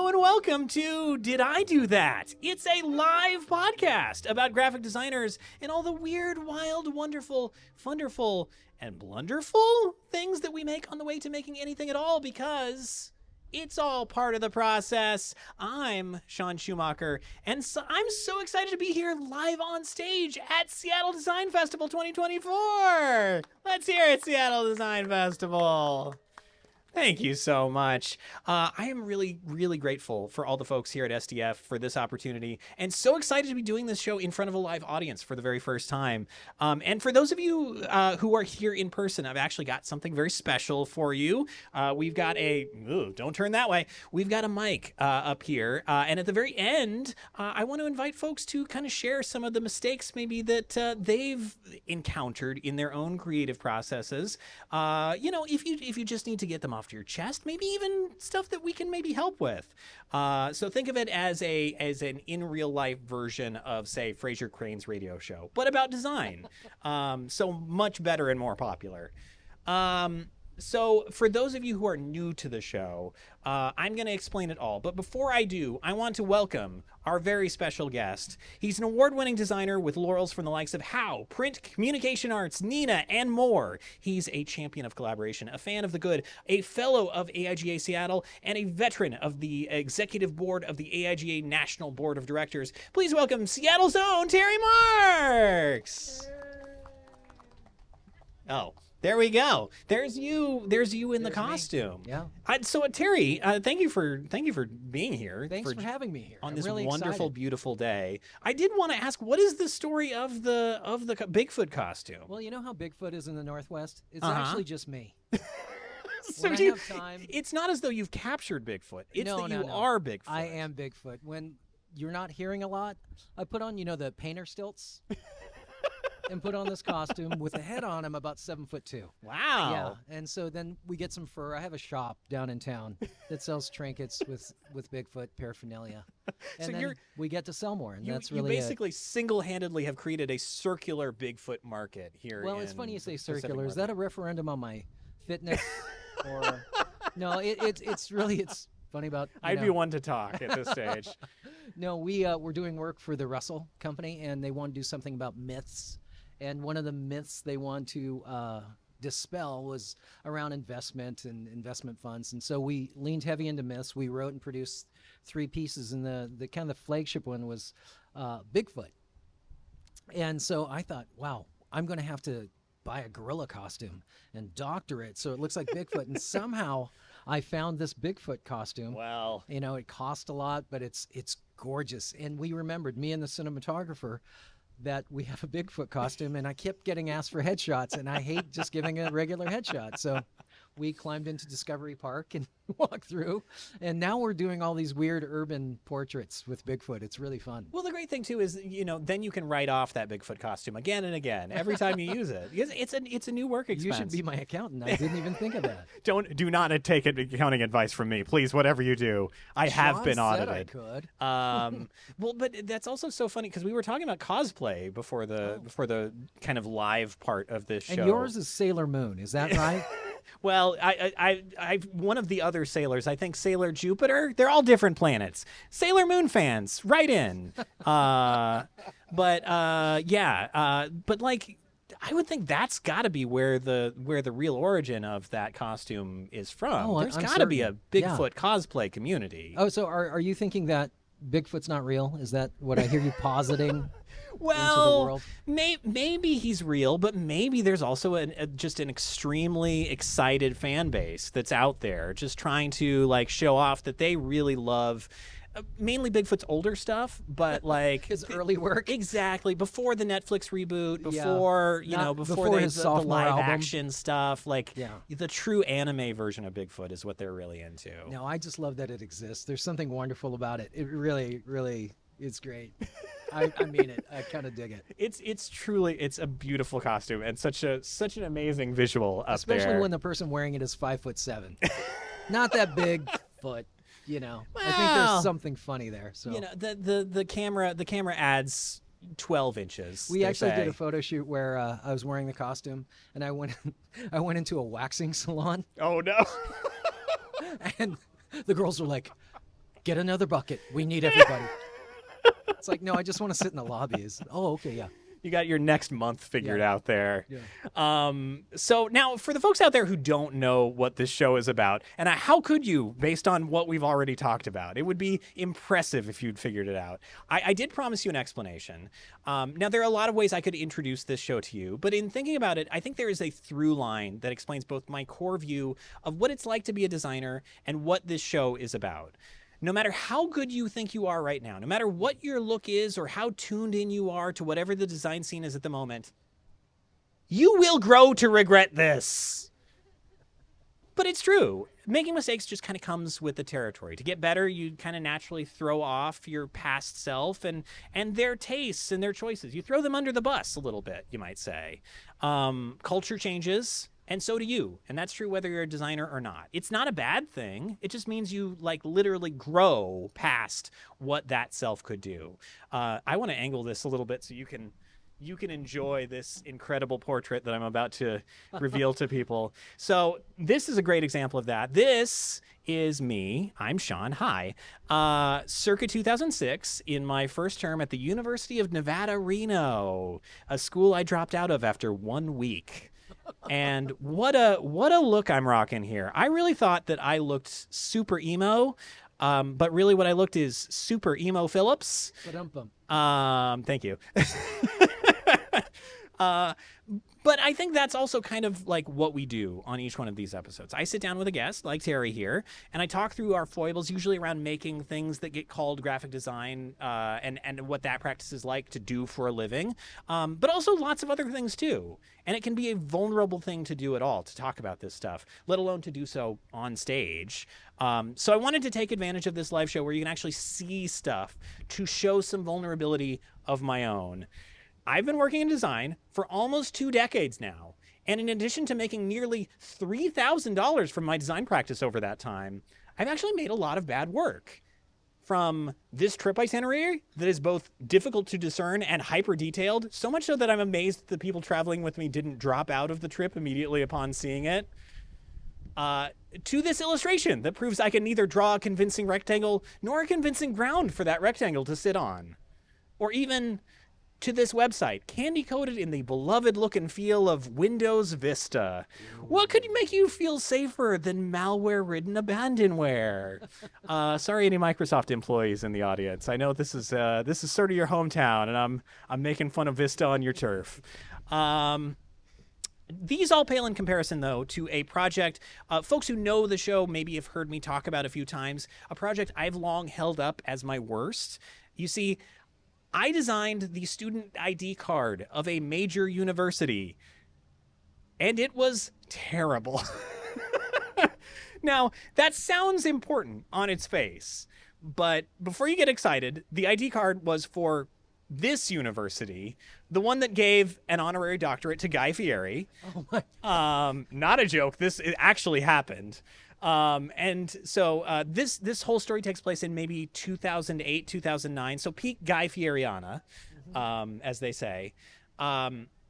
Hello and welcome to Did I Do That? It's a live podcast about graphic designers and all the weird, wild, wonderful, wonderful, and blunderful things that we make on the way to making anything at all, because it's all part of the process. I'm Sean Schumacher, and I'm so excited to be here live on stage at Seattle Design Festival 2024. Let's hear it, Seattle Design Festival. Thank you so much. I am really, really grateful for all the folks here at SDF for this opportunity, and so excited to be doing this show in front of a live audience for the very first time. And for those of you who are here in person, I've actually got something very special for you. We've got don't turn that way. We've got a mic up here, and at the very end, I want to invite folks to kind of share some of the mistakes maybe that they've encountered in their own creative processes. If you just need to get them off to your chest, maybe even stuff that we can maybe help with. So think of it as an in real life version of, say, Fraser Crane's radio show, but about design. So much better and more popular. So for those of you who are new to the show, I'm going to explain it all. But before I do, I want to welcome our very special guest. He's an award-winning designer with laurels from the likes of How, Print, Communication Arts, Nina, and more. He's a champion of collaboration, a fan of the good, a fellow of AIGA Seattle, and a veteran of the executive board of the AIGA National Board of Directors. Please welcome Seattle's own Terry Marks. Oh. There we go. There's you in the costume. Me. Yeah. So Terry, thank you for being here. Thanks for having me here on this really wonderful, excited. Beautiful day. I did want to ask, what is the story of the Bigfoot costume? Well, you know how Bigfoot is in the Northwest? It's actually just me. So when I have time, it's not as though you've captured Bigfoot. It's no, that you no. are Bigfoot. I am Bigfoot. When you're not hearing a lot, I put on, the painter stilts. And put on this costume with a head on. I'm about 7'2". Wow. Yeah, and so then we get some fur. I have a shop down in town that sells trinkets with Bigfoot paraphernalia, and So then we get to sell more. And that's really you basically single-handedly have created a circular Bigfoot market here. Well, it's funny you say Pacific circular. Is Northwest. that a referendum on my fitness, or no? It's funny about. I'd be one to talk at this stage. No, we're doing work for the Russell Company, and they want to do something about myths. And one of the myths they want to dispel was around investment and investment funds. And so we leaned heavy into myths. We wrote and produced 3 pieces, and the kind of the flagship one was Bigfoot. And so I thought, wow, I'm going to have to buy a gorilla costume and doctor it so it looks like Bigfoot. And somehow I found this Bigfoot costume. Well, it cost a lot, but it's gorgeous. And we remembered, me and the cinematographer, that we have a Bigfoot costume, and I kept getting asked for headshots, and I hate just giving a regular headshot. So we climbed into Discovery Park and walked through, and now we're doing all these weird urban portraits with Bigfoot. It's really fun. Well, the great thing too is, then you can write off that Bigfoot costume again and again every time you use it. It's a new work expense. You should be my accountant. I didn't even think of that. Do not take accounting advice from me, please. Whatever you do, I have been audited. I could. Well, but that's also so funny because we were talking about cosplay before the kind of live part of this show. And yours is Sailor Moon, is that right? Well, I one of the other sailors, I think Sailor Jupiter. They're all different planets. Sailor Moon fans, right in. But like, I would think that's got to be where the real origin of that costume is from. Oh, There's I'm got to be a certain. Bigfoot cosplay community. Oh, so are you thinking that Bigfoot's not real? Is that what I hear you positing? Well, into the world? maybe he's real, but maybe there's also just an extremely excited fan base that's out there just trying to like show off that they really love mainly Bigfoot's older stuff, but like his early work. Exactly. Before the Netflix reboot, before before his the live album. action stuff, like Yeah. the true anime version of Bigfoot is what they're really into. No, I just love that it exists. There's something wonderful about it. It really, really is great. I mean it. I kind of dig it. It's truly a beautiful costume and such an amazing visual up there. Especially when the person wearing it is 5'7". Not that big foot. I think there's something funny there. So the camera adds 12 inches. We actually did a photo shoot where I was wearing the costume, and I went into a waxing salon. Oh no! And the girls were like, get another bucket. We need everybody. It's like, no, I just want to sit in the lobby. Oh, okay, yeah. You got your next month figured out there. Yeah. So now, for the folks out there who don't know what this show is about, and how could you, based on what we've already talked about? It would be impressive if you'd figured it out. I did promise you an explanation. Now, there are a lot of ways I could introduce this show to you, but in thinking about it, I think there is a through line that explains both my core view of what it's like to be a designer and what this show is about. No matter how good you think you are right now, no matter what your look is or how tuned in you are to whatever the design scene is at the moment, you will grow to regret this. But it's true. Making mistakes just kind of comes with the territory. To get better, you kind of naturally throw off your past self and their tastes and their choices. You throw them under the bus a little bit, you might say. Culture changes. And so do you. And that's true whether you're a designer or not. It's not a bad thing. It just means you literally grow past what that self could do. I want to angle this a little bit so you can enjoy this incredible portrait that I'm about to reveal to people. So this is a great example of that. This is me. I'm Sean. Hi. Circa 2006, in my first term at the University of Nevada, Reno, a school I dropped out of after 1 week. And what a look I'm rocking here. I really thought that I looked super emo, but really what I looked is super emo Phillips. Thank you. But I think that's also kind of like what we do on each one of these episodes. I sit down with a guest like Terry here, and I talk through our foibles, usually around making things that get called graphic design, and what that practice is like to do for a living, but also lots of other things too. And it can be a vulnerable thing to do at all, to talk about this stuff, let alone to do so on stage. So I wanted to take advantage of this live show where you can actually see stuff to show some vulnerability of my own. I've been working in design for almost 2 decades now. And in addition to making nearly $3,000 from my design practice over that time, I've actually made a lot of bad work. From this trip itinerary that is both difficult to discern and hyper detailed, so much so that I'm amazed the people traveling with me didn't drop out of the trip immediately upon seeing it, to this illustration that proves I can neither draw a convincing rectangle nor a convincing ground for that rectangle to sit on. Or even to this website, candy-coated in the beloved look and feel of Windows Vista. What could make you feel safer than malware-ridden abandonware? Sorry, any Microsoft employees in the audience. I know this is sort of your hometown, and I'm making fun of Vista on your turf. These all pale in comparison, though, to a project folks who know the show maybe have heard me talk about a few times, a project I've long held up as my worst. You see, I designed the student ID card of a major university, and it was terrible. Now, that sounds important on its face, but before you get excited, the ID card was for this university, the one that gave an honorary doctorate to Guy Fieri. Oh my. Not a joke. It actually happened. And so this whole story takes place in maybe 2008, 2009. So peak Guy Fieriana, as they say.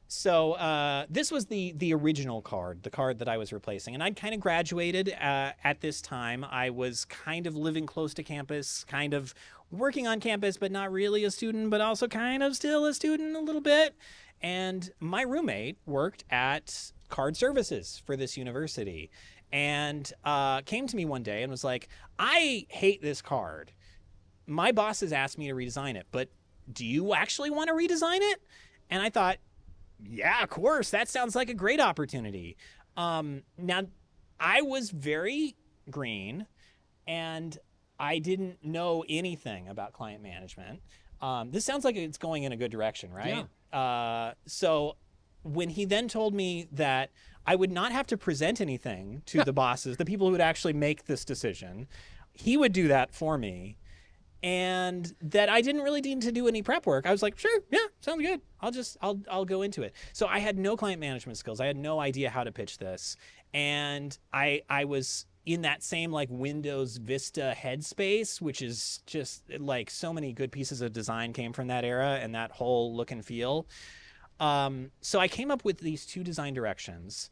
So this was the original card, the card that I was replacing. And I'd kind of graduated at this time. I was kind of living close to campus, kind of working on campus, but not really a student, but also kind of still a student a little bit. And my roommate worked at card services for this university. And came to me one day and was like, I hate this card. My boss has asked me to redesign it, but do you actually want to redesign it? And I thought, yeah, of course. That sounds like a great opportunity. Now, I was very green, and I didn't know anything about client management. This sounds like it's going in a good direction, right? Yeah. So when he then told me that I would not have to present anything to the bosses, the people who would actually make this decision, he would do that for me, and that I didn't really need to do any prep work. I was like, sure, yeah, sounds good. I'll go into it. So I had no client management skills. I had no idea how to pitch this. And I was in that same like Windows Vista headspace, which is just like so many good pieces of design came from that era and that whole look and feel. So I came up with these two design directions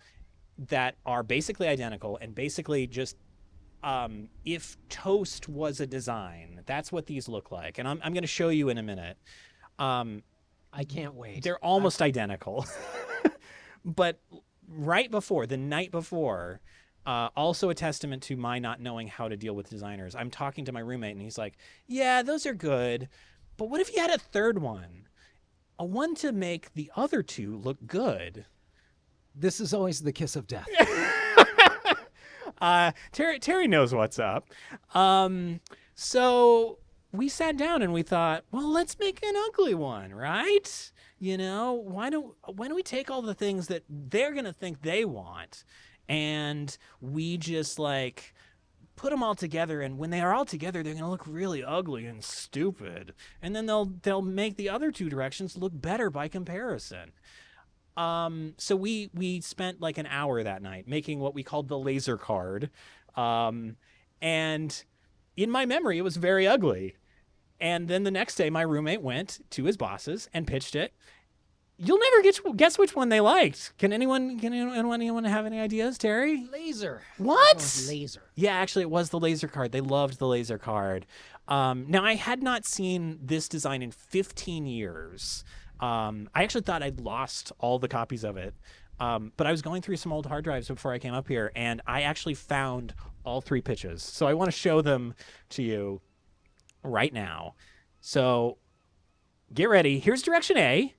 that are basically identical and basically just if toast was a design, that's what these look like. And I'm going to show you in a minute. I can't wait. They're almost identical. But right before, the night before, also a testament to my not knowing how to deal with designers, I'm talking to my roommate and he's like, yeah, those are good. But what if you had a third one? A one to make the other two look good. This is always the kiss of death. Terry knows what's up. So we sat down and we thought, well, let's make an ugly one, right? You know, why don't we take all the things that they're going to think they want and we just like put them all together, and when they are all together, they're going to look really ugly and stupid. And then they'll make the other two directions look better by comparison. So we spent like an hour that night making what we called the laser card. And in my memory, it was very ugly. And then the next day, my roommate went to his bosses and pitched it. You'll never guess which one they liked. Can anyone have any ideas, Terry? Laser. What? Laser. Yeah, actually, it was the laser card. They loved the laser card. Now, I had not seen this design in 15 years. I actually thought I'd lost all the copies of it. But I was going through some old hard drives before I came up here, and I actually found all three pitches. So I want to show them to you right now. So get ready. Here's direction A.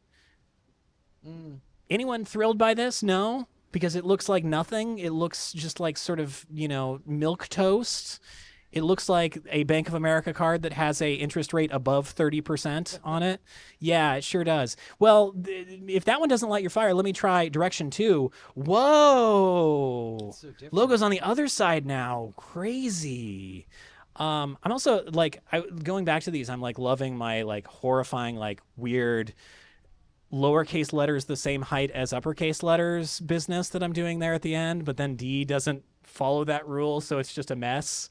Anyone thrilled by this? No? Because it looks like nothing. It looks just like sort of, milk toast. It looks like a Bank of America card that has a interest rate above 30% on it. Yeah, it sure does. Well, if that one doesn't light your fire, let me try direction 2. Whoa! So Logo's on the other side now. Crazy. I'm also going back to these. I'm like loving my like horrifying like weird lowercase letters the same height as uppercase letters business that I'm doing there at the end, but then D doesn't follow that rule, so it's just a mess.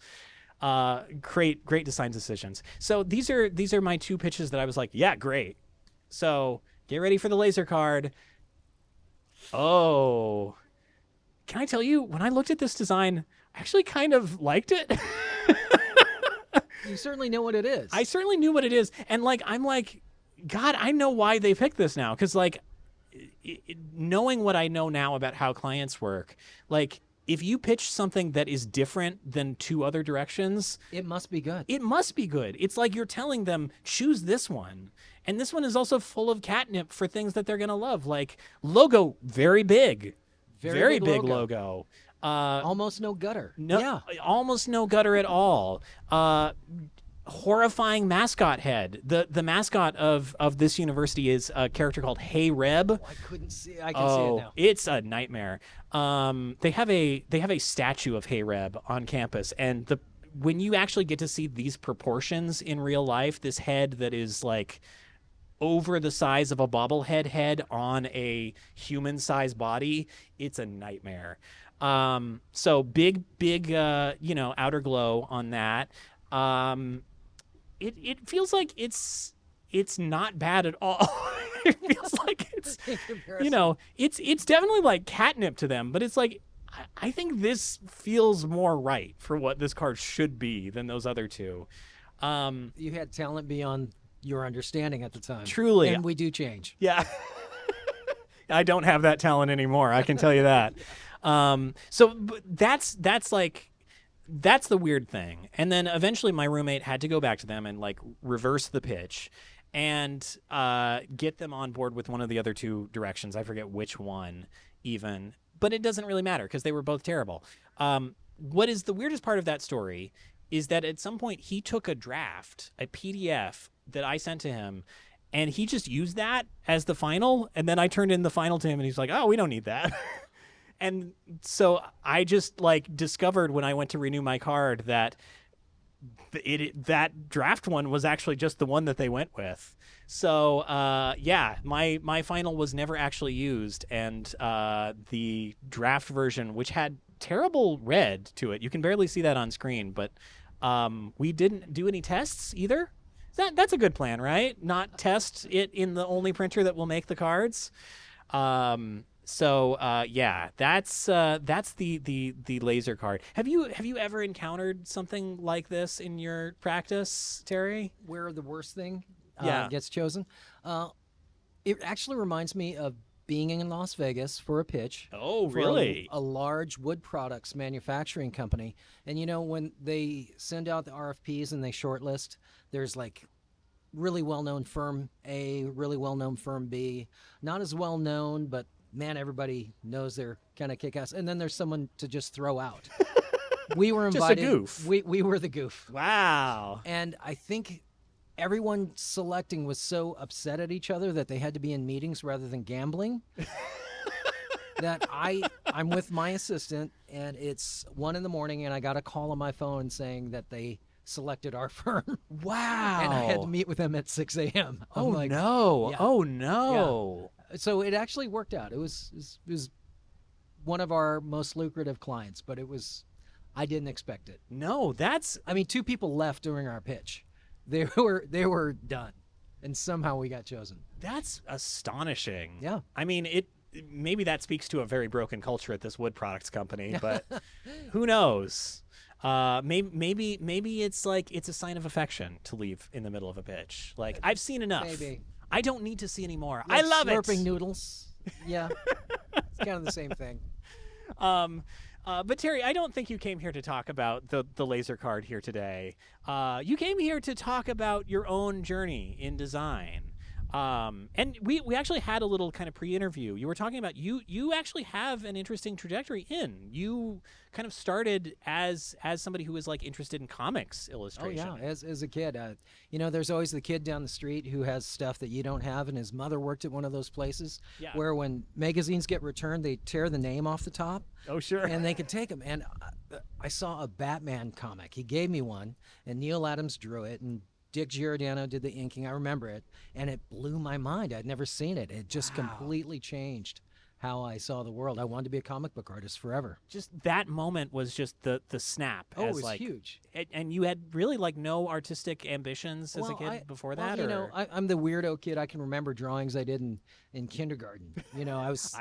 Great design decisions. So these are my two pitches that I was like, yeah, great. So get ready for the laser card. Oh, can I tell you, when I looked at this design, I actually kind of liked it. You certainly know what it is. I certainly knew what it is. And I'm like, God, I know why they picked this now. Because knowing what I know now about how clients work, if you pitch something that is different than two other directions, it must be good. It must be good. It's like you're telling them, choose this one. And this one is also full of catnip for things that they're going to love. Like logo, very big. Very big logo. Almost no gutter. Almost no gutter at all. Horrifying mascot head. The mascot of this university is a character called Hey Reb. Oh, I couldn't see. I can see it now. It's a nightmare. They have a statue of Hey Reb on campus, and when you actually get to see these proportions in real life, this head that is like over the size of a bobblehead head on a human-sized body, it's a nightmare. So big outer glow on that. It feels like it's not bad at all. It feels like it's it's definitely like catnip to them, but it's like I think this feels more right for what this card should be than those other two. You had talent beyond your understanding at the time. Truly. And we do change. Yeah. I don't have that talent anymore, I can tell you that. So that's the weird thing. And then eventually my roommate had to go back to them and reverse the pitch and get them on board with one of the other two directions. I forget which one even, but it doesn't really matter because they were both terrible. What is the weirdest part of that story is that at some point he took a draft, a PDF that I sent to him, and he just used that as the final. And then I turned in the final to him and he's like, oh, we don't need that. And so I just discovered when I went to renew my card that that draft one was actually just the one that they went with. So my final was never actually used, and the draft version, which had terrible red to it, you can barely see that on screen, but we didn't do any tests either. That's a good plan, right? Not test it in the only printer that will make the cards. So yeah, that's the laser card. Have you ever encountered something like this in your practice, Terry? Where the worst thing Yeah. gets chosen. It actually reminds me of being in Las Vegas for a pitch. Oh, For really? a large wood products manufacturing company. And when they send out the RFPs and they shortlist, there's like really well-known firm A, really well-known firm B, not as well-known, but man, everybody knows they're kind of kick-ass. And then there's someone to just throw out. We were Just a invited. goof. We were the goof. Wow. And I think everyone selecting was so upset at each other that they had to be in meetings rather than gambling. That I'm with my assistant, and it's 1 a.m, and I got a call on my phone saying that they selected our firm. Wow. And I had to meet with them at 6 a.m. I'm Oh like, no. yeah. Oh no. So it actually worked out. It was one of our most lucrative clients, but I didn't expect it. No, that's I mean, 2 people left during our pitch. They were done, and somehow we got chosen. that's astonishing. Yeah. I mean, maybe that speaks to a very broken culture at this wood products company, but who knows? Maybe it's like it's a sign of affection to leave in the middle of a pitch. Like, I've seen enough. Maybe. I don't need to see any more. Like I love slurping it. noodles. Yeah, it's kind of the same thing. But Terry, I don't think you came here to talk about the laser card here today. You came here to talk about your own journey in design. And we actually had a little kind of pre-interview. You were talking about you actually have an interesting trajectory in. You kind of started as somebody who was like interested in comics illustration. Oh yeah, as a kid, there's always the kid down the street who has stuff that you don't have, and his mother worked at one of those places where when magazines get returned, they tear the name off the top. Oh sure. And they could take them. And I saw a Batman comic. He gave me one, and Neil Adams drew it, and Dick Giordano did the inking. I remember it, and it blew my mind. I'd never seen it. It just completely changed how I saw the world. I wanted to be a comic book artist forever. Just that moment was just the snap. Oh, as it was like, huge. And you had really like no artistic ambitions as a kid before that? Well, I'm the weirdo kid. I can remember drawings I did in kindergarten. I was...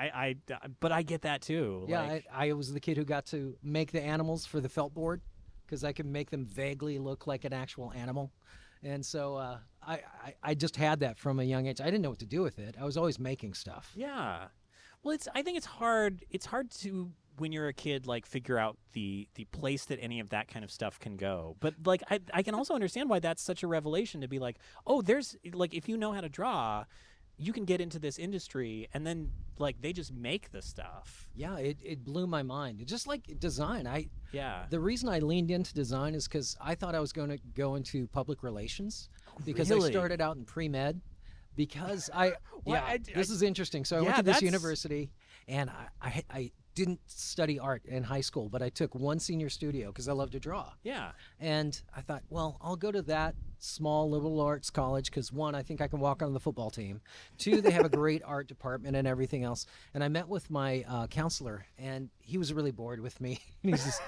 but I get that too. Yeah, like, I was the kid who got to make the animals for the felt board because I could make them vaguely look like an actual animal. And so I just had that from a young age. I didn't know what to do with it. I was always making stuff. yeah. Well, I think it's hard. It's hard to, when you're a kid, like figure out the place that any of that kind of stuff can go. But like I can also understand why that's such a revelation to be like, oh, there's like, if you know how to draw, you can get into this industry, and then like they just make the stuff. Yeah, it blew my mind. Just like design. Yeah. The reason I leaned into design is because I thought I was going to go into public relations because really? I started out in pre-med. Because this is interesting. So I went yeah, to this that's- university, and I didn't study art in high school, but I took one senior studio because I love to draw. Yeah. And I thought, well, I'll go to that small liberal arts college because 1, I think I can walk on the football team. 2, they have a great art department and everything else. And I met with my counselor, and he was really bored with me. And he's just,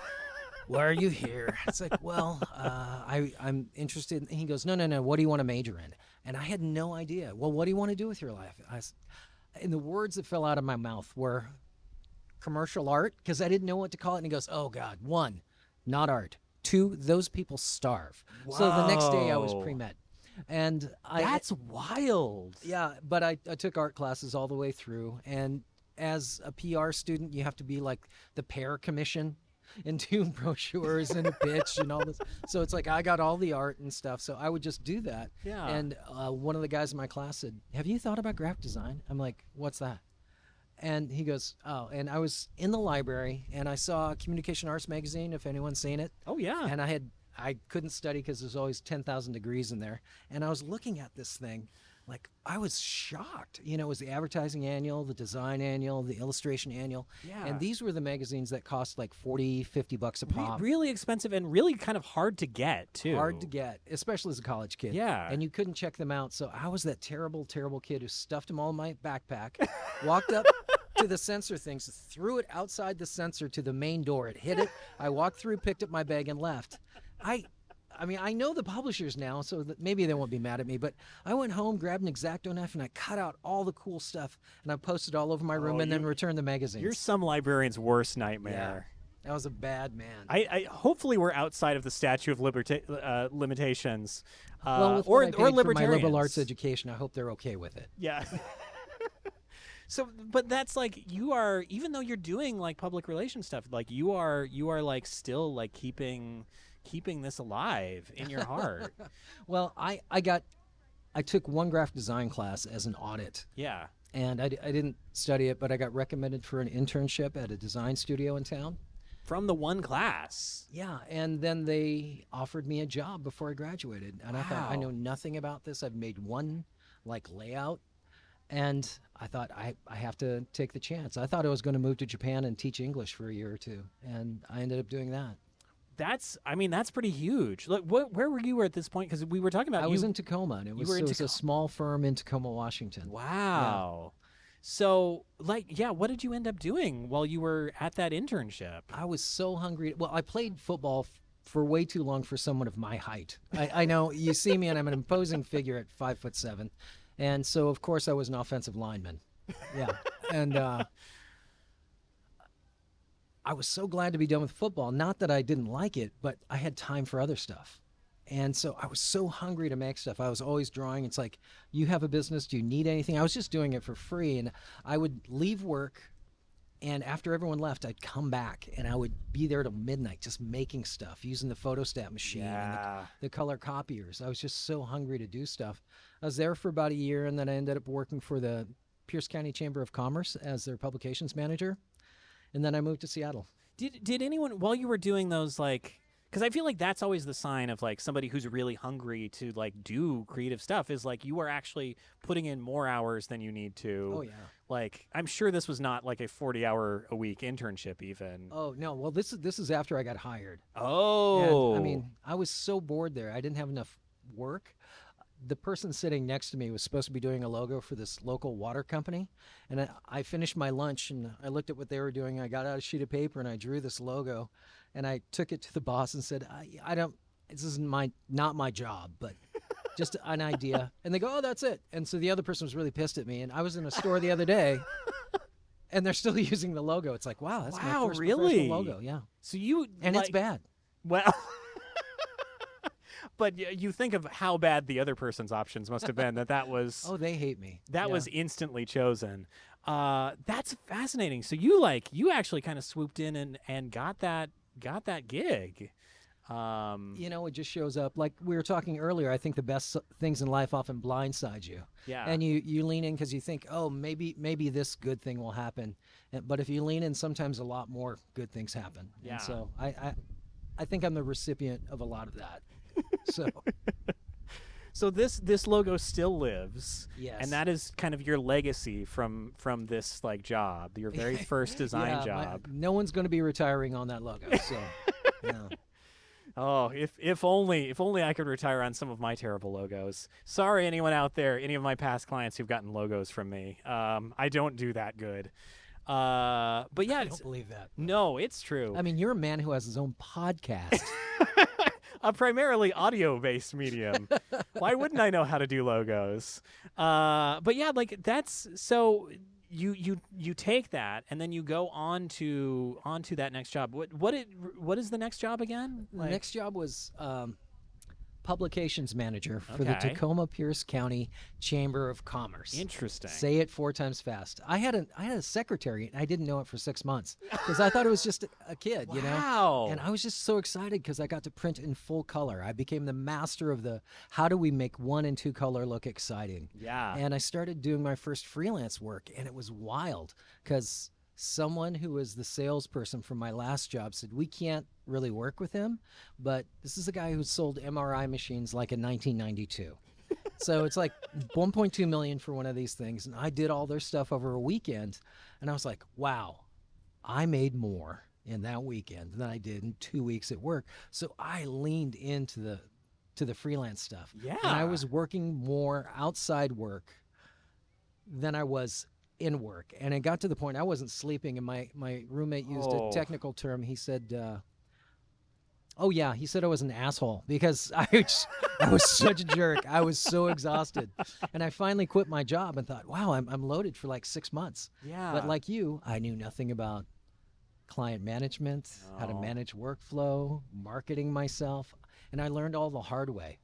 why are you here? It's like, well, I'm interested. He goes, no. What do you want to major in? And I had no idea. Well, what do you want to do with your life? And the words that fell out of my mouth were commercial art because I didn't know what to call it. And he goes, oh, God, 1, not art. 2, those people starve. Whoa. So the next day I was pre-med. And that's wild. Yeah, but I took art classes all the way through. And as a PR student, you have to be like the Pear Commission and do brochures and a pitch and all this. So it's like I got all the art and stuff. So I would just do that. Yeah. And one of the guys in my class said, have you thought about graphic design? I'm like, what's that? And he goes, oh, and I was in the library and I saw Communication Arts magazine, if anyone's seen it. Oh, yeah. And I couldn't study because there's always 10,000 degrees in there. And I was looking at this thing. Like, I was shocked. It was the advertising annual, the design annual, the illustration annual. Yeah. And these were the magazines that cost like $40, $50 a pop. Really expensive and really kind of hard to get, too. Hard to get, especially as a college kid. Yeah. And you couldn't check them out. So I was that terrible, terrible kid who stuffed them all in my backpack, walked up to the sensor things, threw it outside the sensor to the main door. It hit it. I walked through, picked up my bag, and left. I mean, I know the publishers now, so that maybe they won't be mad at me, but I went home, grabbed an X-Acto knife, and I cut out all the cool stuff, and I posted all over my room, and then returned the magazines. You're some librarian's worst nightmare. Yeah, I was a bad man. I hopefully we're outside of the statute of limitations. Well, with or what I paid for my libertarians. liberal arts education, I hope they're okay with it. Yeah. So, but that's like you are, even though you're doing like public relations stuff, like you are like still like keeping this alive in your heart. Well, I took one graphic design class as an audit. Yeah. And I didn't study it, but I got recommended for an internship at a design studio in town. From the one class. Yeah, and then they offered me a job before I graduated. And I thought, I know nothing about this. I've made one like layout. And I thought, I have to take the chance. I thought I was going to move to Japan and teach English for a year or two. And I ended up doing that. That's pretty huge. Look, where were you at this point? Because we were talking about I was in Tacoma, and it was a small firm in Tacoma, Washington. Wow. Yeah. So, what did you end up doing while you were at that internship? I was so hungry. Well, I played football for way too long for someone of my height. I know, you see me, and I'm an imposing figure at 5'7". And so, of course, I was an offensive lineman. Yeah. And I was so glad to be done with football. Not that I didn't like it, but I had time for other stuff. And so I was so hungry to make stuff. I was always drawing. It's like, you have a business. Do you need anything? I was just doing it for free. And I would leave work, and after everyone left, I'd come back, and I would be there till midnight just making stuff, using the photostat machine and the color copiers. I was just so hungry to do stuff. I was there for about a year, and then I ended up working for the Pierce County Chamber of Commerce as their publications manager. And then I moved to Seattle. Did anyone, while you were doing those, like, because I feel like that's always the sign of like somebody who's really hungry to like do creative stuff, is like you are actually putting in more hours than you need to. Oh, yeah. Like, I'm sure this was not like a 40-hour-a-week internship even. Oh, no. Well, this is after I got hired. Oh. And, I mean, I was so bored there. I didn't have enough work. The person sitting next to me was supposed to be doing a logo for this local water company. And I finished my lunch, and I looked at what they were doing. I got out a sheet of paper, and I drew this logo. And I took it to the boss and said, this is not my job, but just an idea. And they go, oh, that's it. And so the other person was really pissed at me. And I was in a store the other day, and they're still using the logo. It's like, wow, that's my first professional logo. Yeah. So you, and it's bad. Well, but you think of how bad the other person's options must have been. That was oh, they hate me. That was instantly chosen. That's fascinating. So you actually kind of swooped in and got that gig. It just shows up. Like we were talking earlier, I think the best things in life often blindside you. Yeah. And you lean in because you think, oh, maybe this good thing will happen. But if you lean in, sometimes a lot more good things happen. Yeah. And so I think I'm the recipient of a lot of that. So this logo still lives. Yes. And that is kind of your legacy from this like job, your very first design job. No one's going to be retiring on that logo. So, no. Oh, if only I could retire on some of my terrible logos. Sorry, anyone out there, any of my past clients who've gotten logos from me. I don't do that good. But yeah, I don't believe that. No, it's true. I mean, you're a man who has his own podcast. A primarily audio-based medium. Why wouldn't I know how to do logos? But yeah, like that's so. You take that and then you go on to that next job. What is the next job again? The next job was publications manager for the Tacoma Pierce County Chamber of Commerce. Interesting. Say it 4 times fast. I had a secretary, and I didn't know it for 6 months because I thought it was just a kid, you know? Wow. And I was just so excited because I got to print in full color. I became the master of how do we make 1 and 2 color look exciting? Yeah. And I started doing my first freelance work, and it was wild because someone who was the salesperson from my last job said, we can't really work with him, but this is a guy who sold MRI machines like in 1992. So it's like 1.2 million for one of these things. And I did all their stuff over a weekend. And I was like, wow, I made more in that weekend than I did in 2 weeks at work. So I leaned into the freelance stuff. Yeah. And I was working more outside work than I was in work. And it got to the point I wasn't sleeping, and my roommate used a technical term. He said, Oh yeah, he said I was an asshole because I was such a jerk. I was so exhausted, and I finally quit my job and thought, wow, I'm loaded for like 6 months. Yeah. But like you, I knew nothing about client management, how to No. manage workflow, marketing myself, and I learned all the hard way.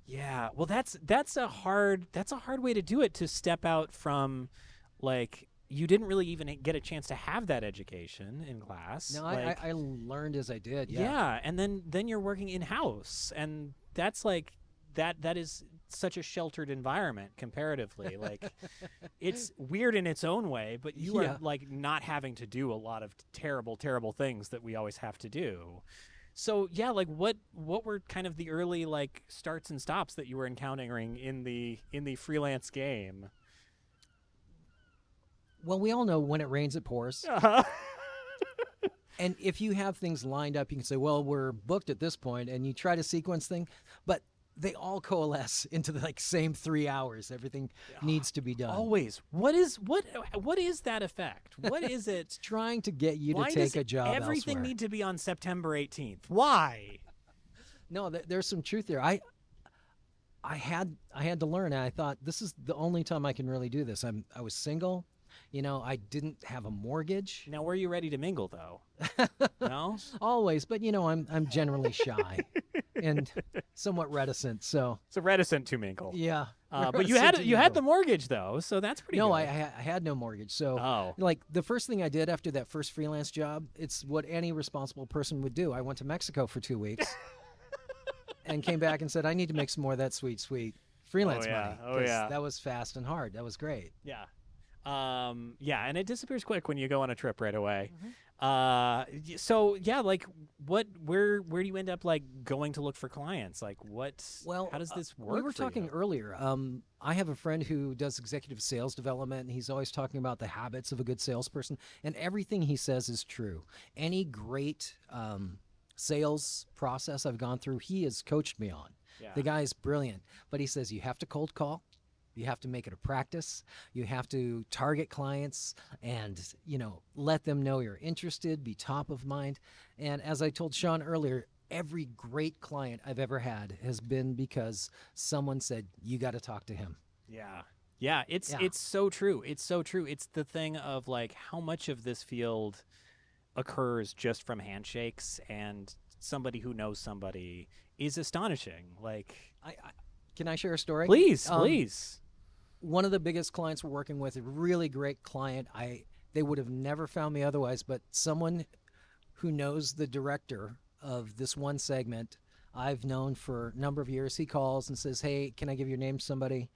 Yeah. Well, that's a hard way to do it, to step out from, like, you didn't really even get a chance to have that education in class. No, like, I learned as I did. Yeah. yeah, and then you're working in house, and that's like that is such a sheltered environment comparatively. Like, it's weird in its own way, but you Yeah. are like not having to do a lot of terrible things that we always have to do. So yeah, like what were kind of the early like starts and stops that you were encountering in the freelance game? Well, we all know when it rains, it pours. Uh-huh. And if you have things lined up, you can say, well, we're booked at this point, and you try to sequence thing, but they all coalesce into the like same 3 hours. Everything needs to be done. Always. What is that effect? What is it? It's trying to get you Why to does take a job everything elsewhere. need to be on September 18th? Why? No, there's some truth there. I had to learn, and I thought this is the only time I can really do this. I was single, I didn't have a mortgage. Now, were you ready to mingle though? No? Always, but I'm generally shy and somewhat reticent. So So reticent to mingle. yeah, But you had the mortgage though, so that's pretty no, good. I had no mortgage. So Oh. like the first thing I did after that first freelance job, it's what any responsible person would do. I went to Mexico for 2 weeks and came back and said, I need to make some more of that sweet freelance Oh, yeah. money. Oh, 'cause yeah. that was fast and hard. That was great. Yeah. Yeah, and it disappears quick when you go on a trip right away. Mm-hmm. So yeah, like where do you end up like going to look for clients? Like Well, how does this work? We were for talking you? earlier. I have a friend who does executive sales development, and he's always talking about the habits of a good salesperson, and everything he says is true. Any great sales process I've gone through, he has coached me on. Yeah. The guy is brilliant, but he says you have to cold call. You have to make it a practice. You have to target clients and, let them know you're interested, be top of mind. And as I told Sean earlier, every great client I've ever had has been because someone said, you got to talk to him. Yeah. Yeah, it's so true. It's so true. It's the thing of like how much of this field occurs just from handshakes, and somebody who knows somebody is astonishing. Like, Can I share a story? please. One of the biggest clients we're working with, a really great client. They would have never found me otherwise, but someone who knows the director of this one segment I've known for a number of years, he calls and says, hey, can I give your name to somebody?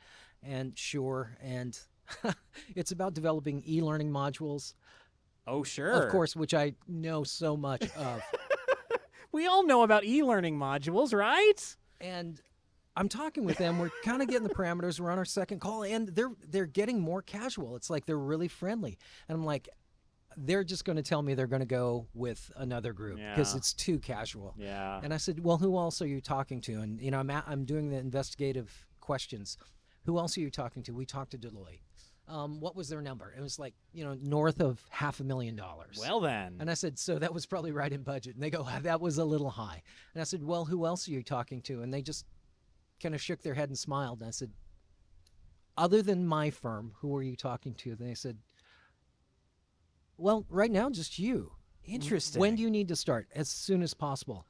And sure. And it's about developing e-learning modules, Oh, sure. of course, which I know so much of. We all know about e-learning modules, right? And I'm talking with them. We're kind of getting the parameters. We're on our second call, and they're getting more casual. It's like they're really friendly. And I'm like, they're just going to tell me they're going to go with another group because Yeah. it's too casual. Yeah. And I said, well, who else are you talking to? And, I'm doing the investigative questions. Who else are you talking to? We talked to Deloitte. What was their number? It was like, north of $500,000. Well then. And I said, so that was probably right in budget. And they go, that was a little high. And I said, well, who else are you talking to? And they just kind of shook their head and smiled. And I said, other than my firm, who are you talking to? And they said, well, right now, just you. Interesting. When do you need to start? As soon as possible.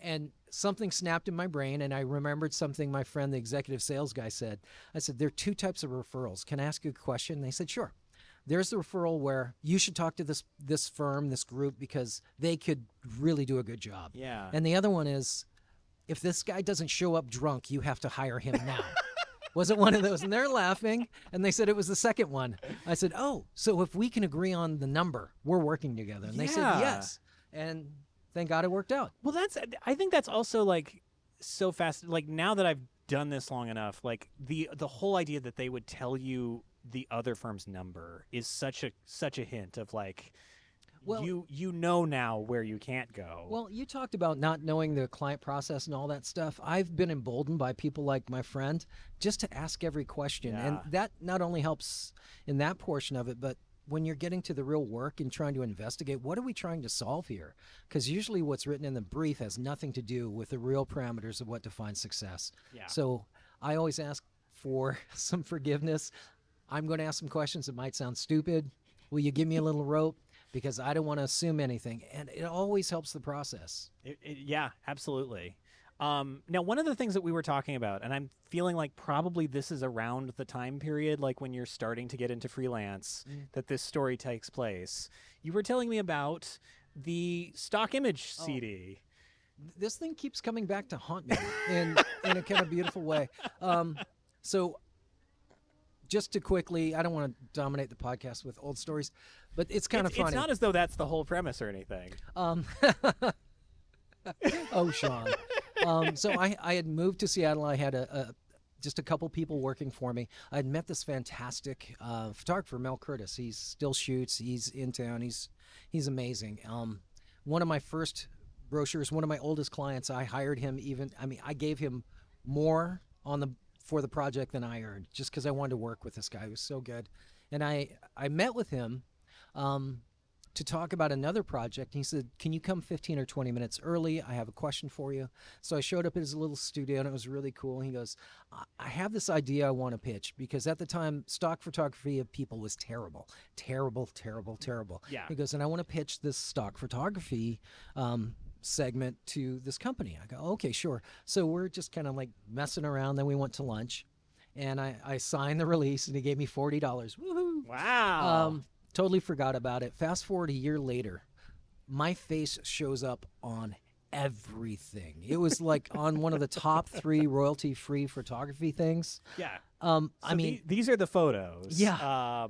And something snapped in my brain, and I remembered something my friend, the executive sales guy, said. I said, there are two types of referrals. Can I ask you a question? And they said, sure. There's the referral where you should talk to this firm, this group, because they could really do a good job. Yeah. And the other one is, if this guy doesn't show up drunk, you have to hire him now. Was it one of those? And they're laughing, and they said it was the second one. I said, oh, so if we can agree on the number, we're working together. And they said Yeah. yes. And thank God it worked out. Well, I think that's also like so fast. Like now that I've done this long enough, like the whole idea that they would tell you the other firm's number is such a hint of like, Well- you know now where you can't go. Well, you talked about not knowing the client process and all that stuff. I've been emboldened by people like my friend just to ask every question. And Yeah. that not only helps in that portion of it, but when you're getting to the real work and trying to investigate, what are we trying to solve here? Because usually what's written in the brief has nothing to do with the real parameters of what defines success. Yeah. So I always ask for some forgiveness. I'm going to ask some questions that might sound stupid. Will you give me a little rope? Because I don't want to assume anything. And it always helps the process. Yeah, absolutely. Now, one of the things that we were talking about, and I'm feeling like probably this is around the time period, like when you're starting to get into freelance, that this story takes place. You were telling me about the stock image CD. This thing keeps coming back to haunt me in a kind of beautiful way. So just to quickly, I don't want to dominate the podcast with old stories, but it's kind of funny. It's not as though that's the whole premise or anything. Oh, Sean. So I had moved to Seattle. I had just a couple people working for me. I had met this fantastic photographer, Mel Curtis. He still shoots. He's in town. He's amazing. One of my first brochures, one of my oldest clients, I hired him I gave him more for the project than I earned, just because I wanted to work with this guy. He was so good. And I met with him to talk about another project. He said, can you come 15 or 20 minutes early? I have a question for you. So I showed up at his little studio, and it was really cool. He goes, I have this idea I want to pitch, because at the time, stock photography of people was terrible. Terrible, terrible, terrible. Yeah. He goes, and I want to pitch this stock photography segment to this company. I go, okay, sure. So we're just kind of like messing around. Then we went to lunch, and I signed the release, and he gave me $40. Woohoo! Wow. Totally forgot about it. Fast forward a year later, my face shows up on everything. It was like on one of the top 3 royalty-free photography things. Yeah. I mean, these are the photos. Yeah.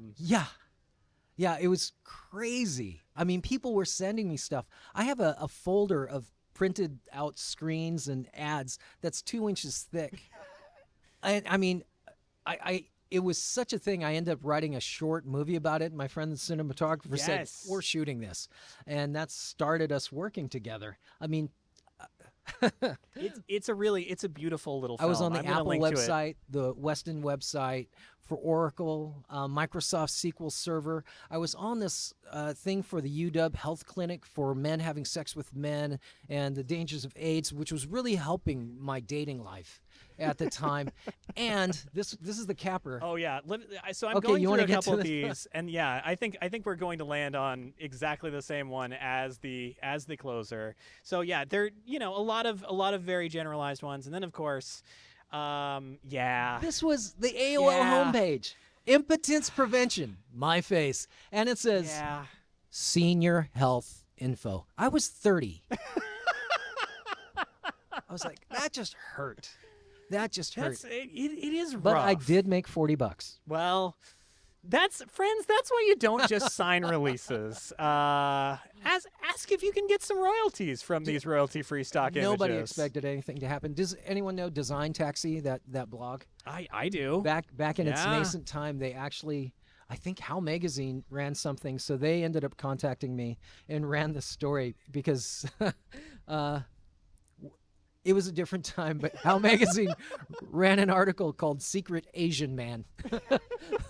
Yeah, it was crazy. I mean, people were sending me stuff. I have a folder of printed out screens and ads that's 2 inches thick. I mean, it was such a thing. I ended up writing a short movie about it. My friend the cinematographer said, we're shooting this. And that started us working together. I mean, it's a beautiful little film. I was on the Apple website, the Weston website, for Oracle, Microsoft SQL Server. I was on this thing for the UW Health Clinic for men having sex with men and the dangers of AIDS, which was really helping my dating life at the time. And this is the capper. Oh yeah. So I'm going through a couple of these, and yeah, I think we're going to land on exactly the same one as the closer. So yeah, there a lot of very generalized ones, and then of course, this was the AOL homepage. Impotence prevention. My face, and it says senior health info. I was 30. I was like, that just hurt. That just hurt. It is rough. But I did make $40. Well, that's why you don't just sign releases. Ask if you can get some royalties from these royalty-free stock images. Nobody expected anything to happen. Does anyone know Design Taxi, that blog? I do. Back in its nascent time, they actually, I think How Magazine ran something, so they ended up contacting me and ran the story because it was a different time, but How Magazine ran an article called Secret Asian Man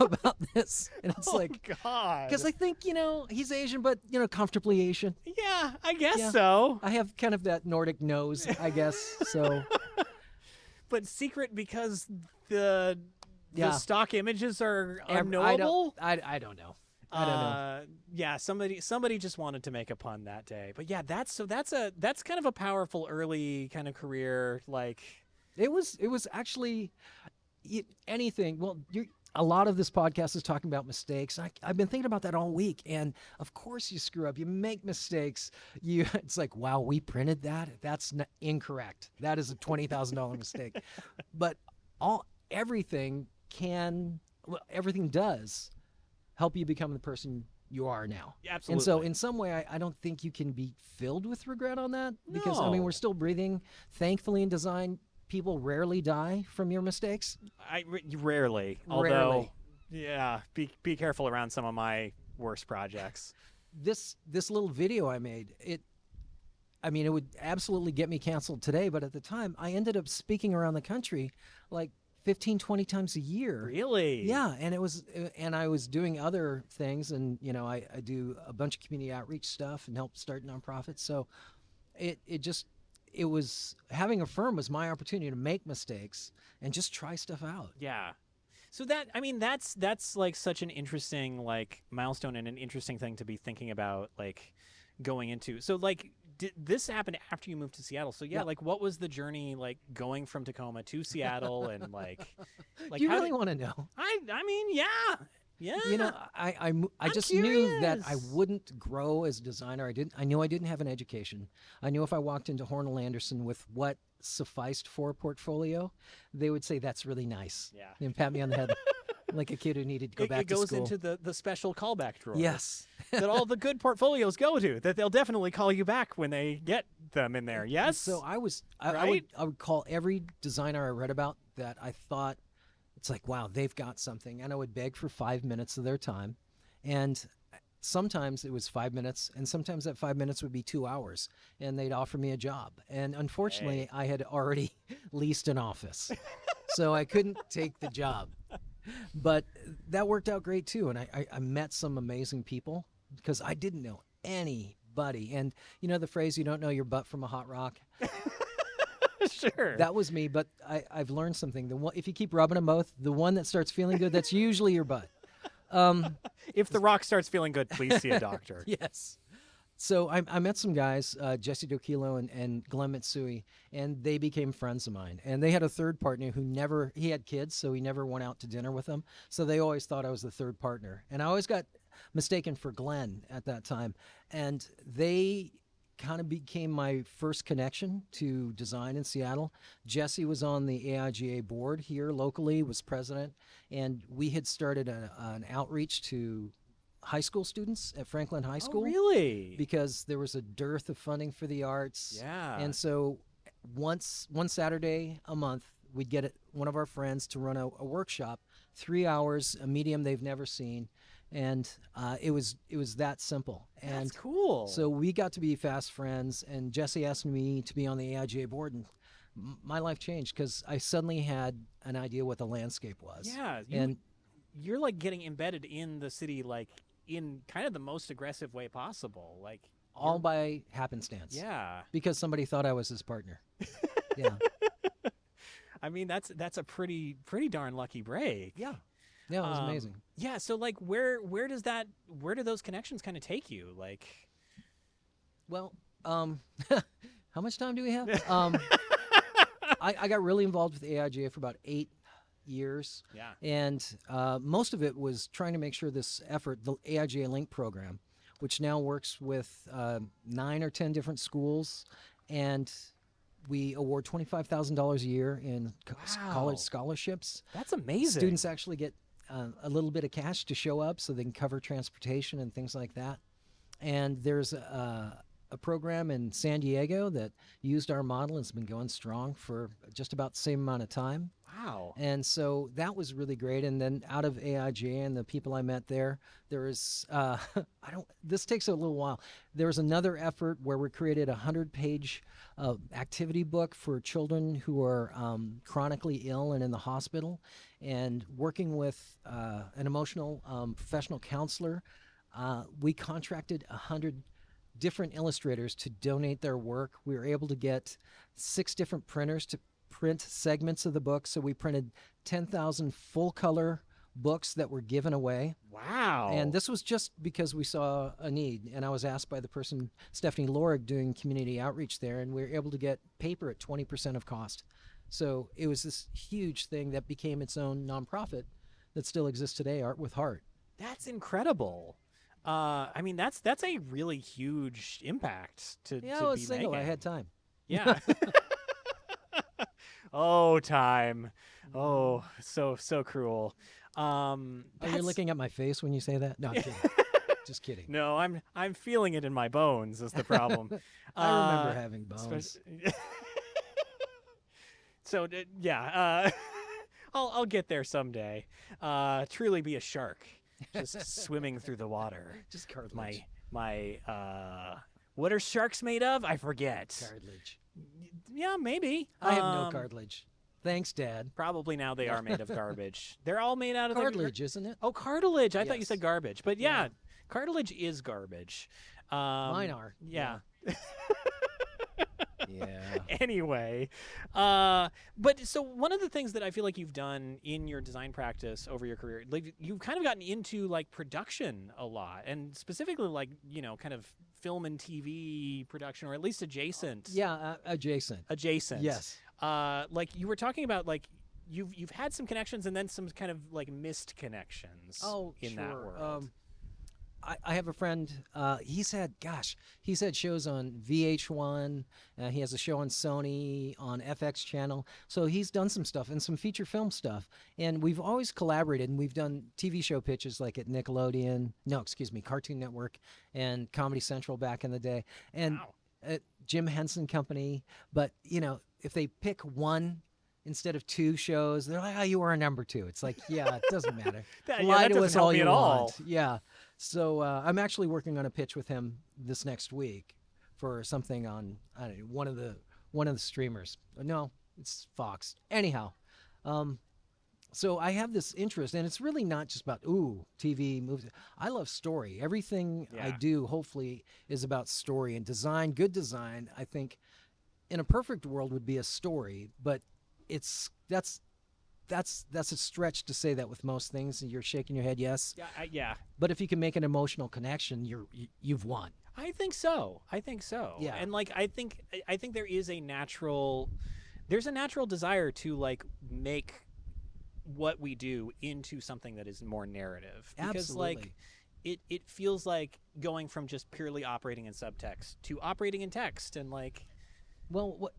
about this. And it's God. Because I think, he's Asian, but, comfortably Asian. Yeah, I guess so. I have kind of that Nordic nose, I guess, so. But secret because the stock images are unknowable? I don't know. I don't know. Yeah, somebody just wanted to make a pun that day. But yeah, that's kind of a powerful early kind of career. Like it was actually anything. Well, a lot of this podcast is talking about mistakes. I've been thinking about that all week, and of course you screw up. You make mistakes. It's like, wow, we printed that. That's incorrect. That is a $20,000 mistake. But everything does help you become the person you are now. Absolutely. And so in some way, I don't think you can be filled with regret on that because, we're still breathing. Thankfully in design, people rarely die from your mistakes. Rarely. Although, yeah, be careful around some of my worst projects. This little video I made, it would absolutely get me canceled today, but at the time, I ended up speaking around the country like 15, 20 times a year. Really? Yeah, and I was doing other things, and I do a bunch of community outreach stuff and help start nonprofits. So it was having a firm was my opportunity to make mistakes and just try stuff out. Yeah. So that's like such an interesting like milestone and an interesting thing to be thinking about like going into. So like did this happen after you moved to Seattle? So yeah, like what was the journey like going from Tacoma to Seattle and like Do you really want to know? I mean, yeah. Yeah. I just knew that I wouldn't grow as a designer. I knew I didn't have an education. I knew if I walked into Hornell Anderson with what sufficed for a portfolio, they would say, "That's really nice." Yeah. And pat me on the head like a kid who needed to go back to school. It goes into the special callback drawer. Yes. That all the good portfolios go to, that they'll definitely call you back when they get them in there. Yes? So I Right? would call every designer I read about that I thought, it's like, wow, they've got something. And I would beg for 5 minutes of their time. And sometimes it was 5 minutes, and sometimes that 5 minutes would be 2 hours, and they'd offer me a job. And unfortunately, I had already leased an office, so I couldn't take the job. But that worked out great too. And I met some amazing people because I didn't know anybody. And you know the phrase, you don't know your butt from a hot rock? Sure. That was me, but I've learned something. If you keep rubbing them both, the one that starts feeling good, that's usually your butt. If the rock starts feeling good, please see a doctor. Yes. So I met some guys, Jesse Dokilo and Glenn Mitsui, and they became friends of mine. And they had a third partner he had kids, so he never went out to dinner with them. So they always thought I was the third partner. And I always got mistaken for Glenn at that time. And they kind of became my first connection to design in Seattle. Jesse was on the AIGA board here locally, was president, and we had started an outreach to high school students at Franklin High School. Oh, really? Because there was a dearth of funding for the arts. Yeah. And so one Saturday a month, we'd get one of our friends to run a workshop, 3 hours, a medium they've never seen. And it was that simple. And that's cool. So we got to be fast friends, and Jesse asked me to be on the AIGA board, and my life changed because I suddenly had an idea what the landscape was. Yeah. You're like getting embedded in the city, like in kind of the most aggressive way possible. Like all by happenstance. Yeah. Because somebody thought I was his partner. Yeah. I mean, that's a pretty darn lucky break. Yeah. Yeah, it was amazing. Yeah, so like where do those connections kind of take you? Like, well, how much time do we have? I got really involved with AIGA for about 8 years. Yeah. And most of it was trying to make sure this effort, the AIGA Link program, which now works with 9 or 10 different schools, and we award $25,000 a year in college scholarships. That's amazing. Students actually get a little bit of cash to show up so they can cover transportation and things like that. And there's a program in San Diego that used our model and has been going strong for just about the same amount of time. Wow. And so that was really great. And then out of AIGA and the people I met there was, this takes a little while. There was another effort where we created a 100-page activity book for children who are chronically ill and in the hospital, and working with an emotional professional counselor. We contracted 100 different illustrators to donate their work. We were able to get 6 different printers to print segments of the book. So we printed 10,000 full color books that were given away. Wow. And this was just because we saw a need. And I was asked by the person, Stephanie Lorig, doing community outreach there, and we were able to get paper at 20% of cost. So it was this huge thing that became its own nonprofit that still exists today, Art with Heart. That's incredible. I mean, that's a really huge impact to I was be single. making. I had time. Yeah. Oh, time. Oh, so cruel. Are you looking at my face when you say that? No, I'm kidding. Just kidding. No, I'm feeling it in my bones is the problem. I remember having bones. So yeah, I'll get there someday. Truly be a shark, just swimming through the water. Just cartilage. My what are sharks made of? I forget. Cartilage. Yeah, maybe. I have no cartilage. Thanks, Dad. Probably now they are made of garbage. They're all made out of Cartilage, isn't it? Oh, cartilage. I thought you Yes. said garbage. But yeah, cartilage is garbage. Mine are. Yeah. Yeah. Anyway, but so one of the things that I feel like you've done in your design practice over your career, like you've kind of gotten into like production a lot, and specifically like kind of film and TV production, or at least adjacent. Yeah, adjacent. Adjacent. Yes. Like you were talking about, like you've had some connections and then some kind of like missed connections. In that world. I have a friend. He's had shows on VH1. He has a show on Sony, on FX channel. So he's done some stuff and some feature film stuff. And we've always collaborated. And we've done TV show pitches like at Nickelodeon. No, excuse me, Cartoon Network and Comedy Central back in the day. And at Jim Henson Company. But if they pick one instead of two shows, they're like, "Oh, you were a number two." It's like, yeah, it doesn't matter. Lie to us all you want. Yeah. So I'm actually working on a pitch with him this next week for something on one of the streamers. No, it's Fox. Anyhow, so I have this interest, and it's really not just about TV movies. I love story. Everything I do, hopefully, is about story and design. Good design, I think, in a perfect world would be a story, but that's a stretch to say that with most things. You're shaking your head, yes. Yeah. But if you can make an emotional connection, you've won. I think so. Yeah. And like I think there is a natural desire to like make what we do into something that is more narrative. Because Absolutely. like it feels like going from just purely operating in subtext to operating in text, and like, well, what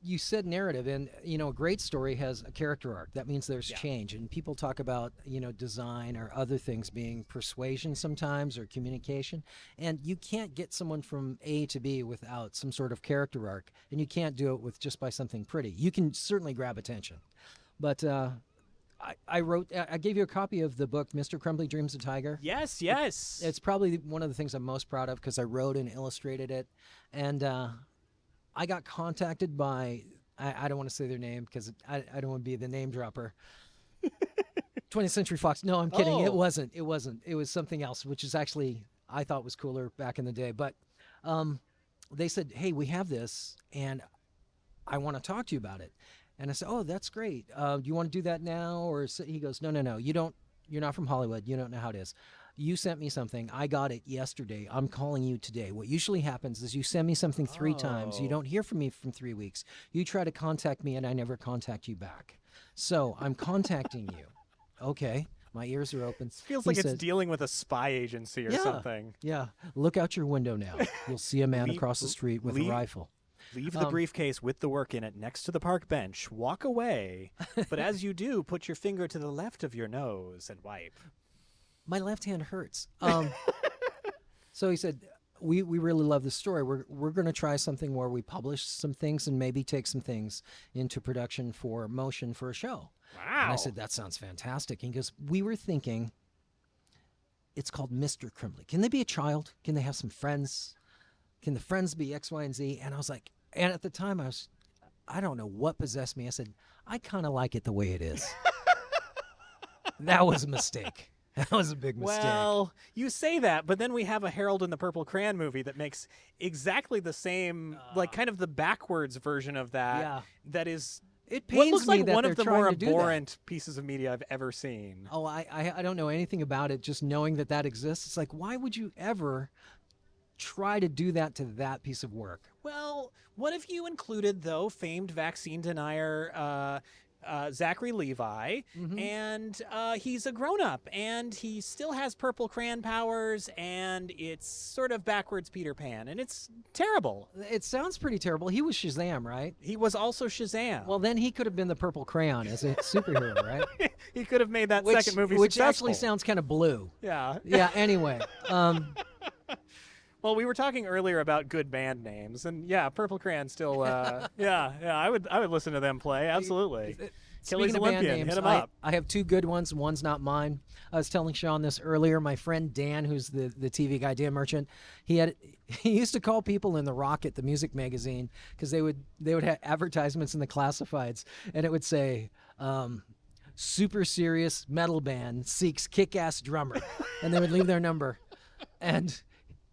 you said narrative, and a great story has a character arc. That means there's change, and people talk about design or other things being persuasion sometimes, or communication, and you can't get someone from A to B without some sort of character arc, and you can't do it with just by something pretty. You can certainly grab attention, but I gave you a copy of the book Mr. Crumbly Dreams of Tiger. Yes. It's probably one of the things I'm most proud of because I wrote and illustrated it, and I got contacted by, I don't want to say their name because I don't want to be the name dropper. 20th Century Fox. No, I'm kidding. It wasn't. It was something else, which is actually, I thought was cooler back in the day. But they said, "Hey, we have this, and I want to talk to you about it." And I said, "Oh, that's great. Do you want to do that now?" Or he goes, No. You're not from Hollywood. You don't know how it is. You sent me something. I got it yesterday. I'm calling you today. What usually happens is you send me something 3 times. You don't hear from me from 3 weeks. You try to contact me, and I never contact you back. So I'm contacting you. Okay. My ears are open. Feels like it's dealing with a spy agency or something. Yeah. Look out your window now. You'll see a man across the street with a rifle. Leave the briefcase with the work in it next to the park bench. Walk away. But as you do, put your finger to the left of your nose and wipe. My left hand hurts. So he said, we really love the story. We're going to try something where we publish some things and maybe take some things into production for motion for a show. Wow. And I said, that sounds fantastic. And he goes, we were thinking it's called Mr. Crumbly. Can they be a child? Can they have some friends? Can the friends be X, Y, and Z? And I was like, and at the time I don't know what possessed me. I said, I kind of like it the way it is. That was a mistake. That was a big mistake. Well, you say that, but then we have a Harold and the Purple Crayon movie that makes exactly the same, like kind of the backwards version of that. Yeah. That is It what pains looks me like that one they're of the trying more to do that. abhorrent pieces of media I've ever seen. Oh, I don't know anything about it. Just knowing that exists, it's like, why would you ever try to do that to that piece of work? Well, what if you included, though, famed vaccine denier Zachary Levi, and he's a grown-up, and he still has purple crayon powers, and it's sort of backwards Peter Pan, and it's terrible. It sounds pretty terrible. He was Shazam, right? He was also Shazam. Well, then he could have been the Purple Crayon as a superhero, right? He could have made that second movie which successful. actually sounds kind of blue. Yeah. Yeah, anyway. Well, we were talking earlier about good band names, and yeah, Purple Crayon still. I would listen to them play, absolutely. Achilles Speaking of band Olympian, names, hit him up. I have two good ones. One's not mine. I was telling Sean this earlier. My friend Dan, who's the TV guy, Dan Merchant, he used to call people in the Rocket, the music magazine, because they would have advertisements in the classifieds, and it would say, super serious metal band seeks kick-ass drummer, and they would leave their number. And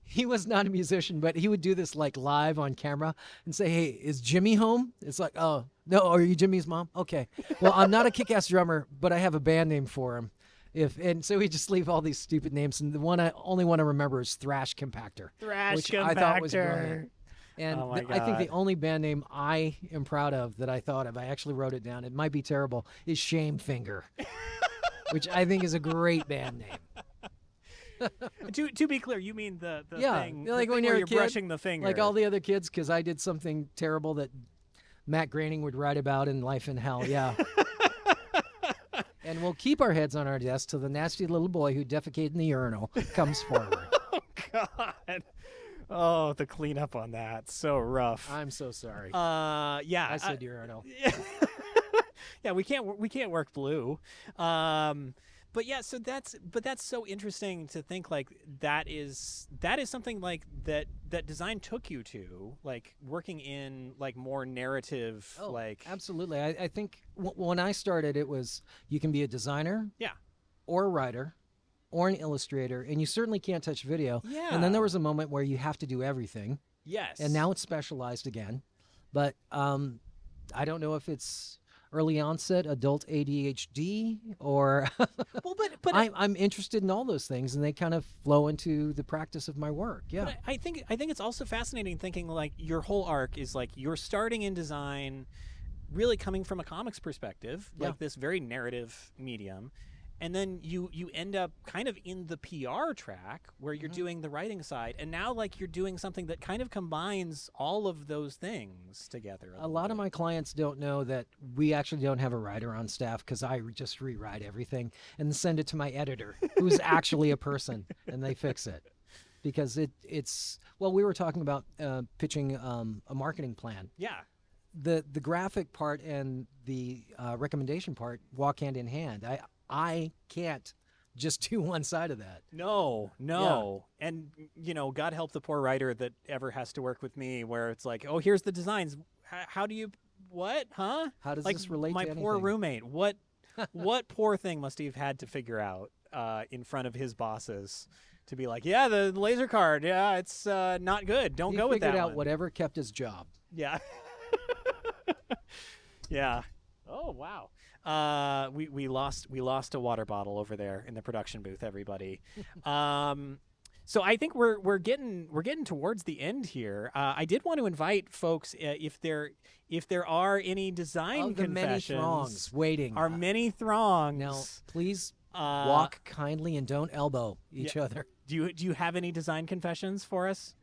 he was not a musician, but he would do this like live on camera and say, "Hey, is Jimmy home?" It's like, "Oh, no, are you Jimmy's mom?" Okay. Well, I'm not a kick-ass drummer, but I have a band name for him. And so we just leave all these stupid names, and the only one I remember is Thrash Compactor, which I thought was brilliant. And I think the only band name I am proud of that I thought of, I actually wrote it down. It might be terrible, is Shame Finger, which I think is a great band name. To be clear, you mean the Yeah, thing, like the when thing you're where a you're kid, brushing the finger. like all the other kids, because I did something terrible that Matt Groening would write about in Life in Hell. Yeah. And we'll keep our heads on our desks till the nasty little boy who defecated in the urinal comes forward. Oh, God. Oh, the cleanup on that. So rough. I'm so sorry. Yeah. I said urinal. Yeah, we can't work blue. But yeah, so that's so interesting to think like that is something like that design took you to, like working in like more narrative. Oh, like absolutely. I think when I started, it was you can be a designer, yeah, or a writer, or an illustrator, and you certainly can't touch video. Yeah. And then there was a moment where you have to do everything. Yes. And now it's specialized again, but I don't know if it's early onset adult ADHD or well, but I'm interested in all those things, and they kind of flow into the practice of my work. Yeah. But I think it's also fascinating thinking like your whole arc is like you're starting in design, really coming from a comics perspective, like Yeah. this very narrative medium. And then you end up kind of in the PR track where you're doing the writing side, and now like you're doing something that kind of combines all of those things together. A lot of my clients don't know that we actually don't have a writer on staff, because I just rewrite everything and send it to my editor, who's actually a person, and they fix it. Because it's well, we were talking about pitching a marketing plan. Yeah. The graphic part and the recommendation part walk hand in hand. I can't just do one side of that. No. And, God help the poor writer that ever has to work with me where it's like, oh, here's the designs. How do you, what, huh? How does like this relate my to poor anything? roommate, what poor thing must he have had to figure out in front of his bosses to be like, yeah, the laser card, yeah, it's not good. Don't He go with that figured out one. whatever kept his job. Yeah. Yeah. Oh, wow. We lost a water bottle over there in the production booth, everybody. So I think we're getting towards the end here. I did want to invite folks if there are any design Of the many confessions. throngs waiting. Are many throngs. Now, please walk kindly and don't elbow each other. Do you have any design confessions for us?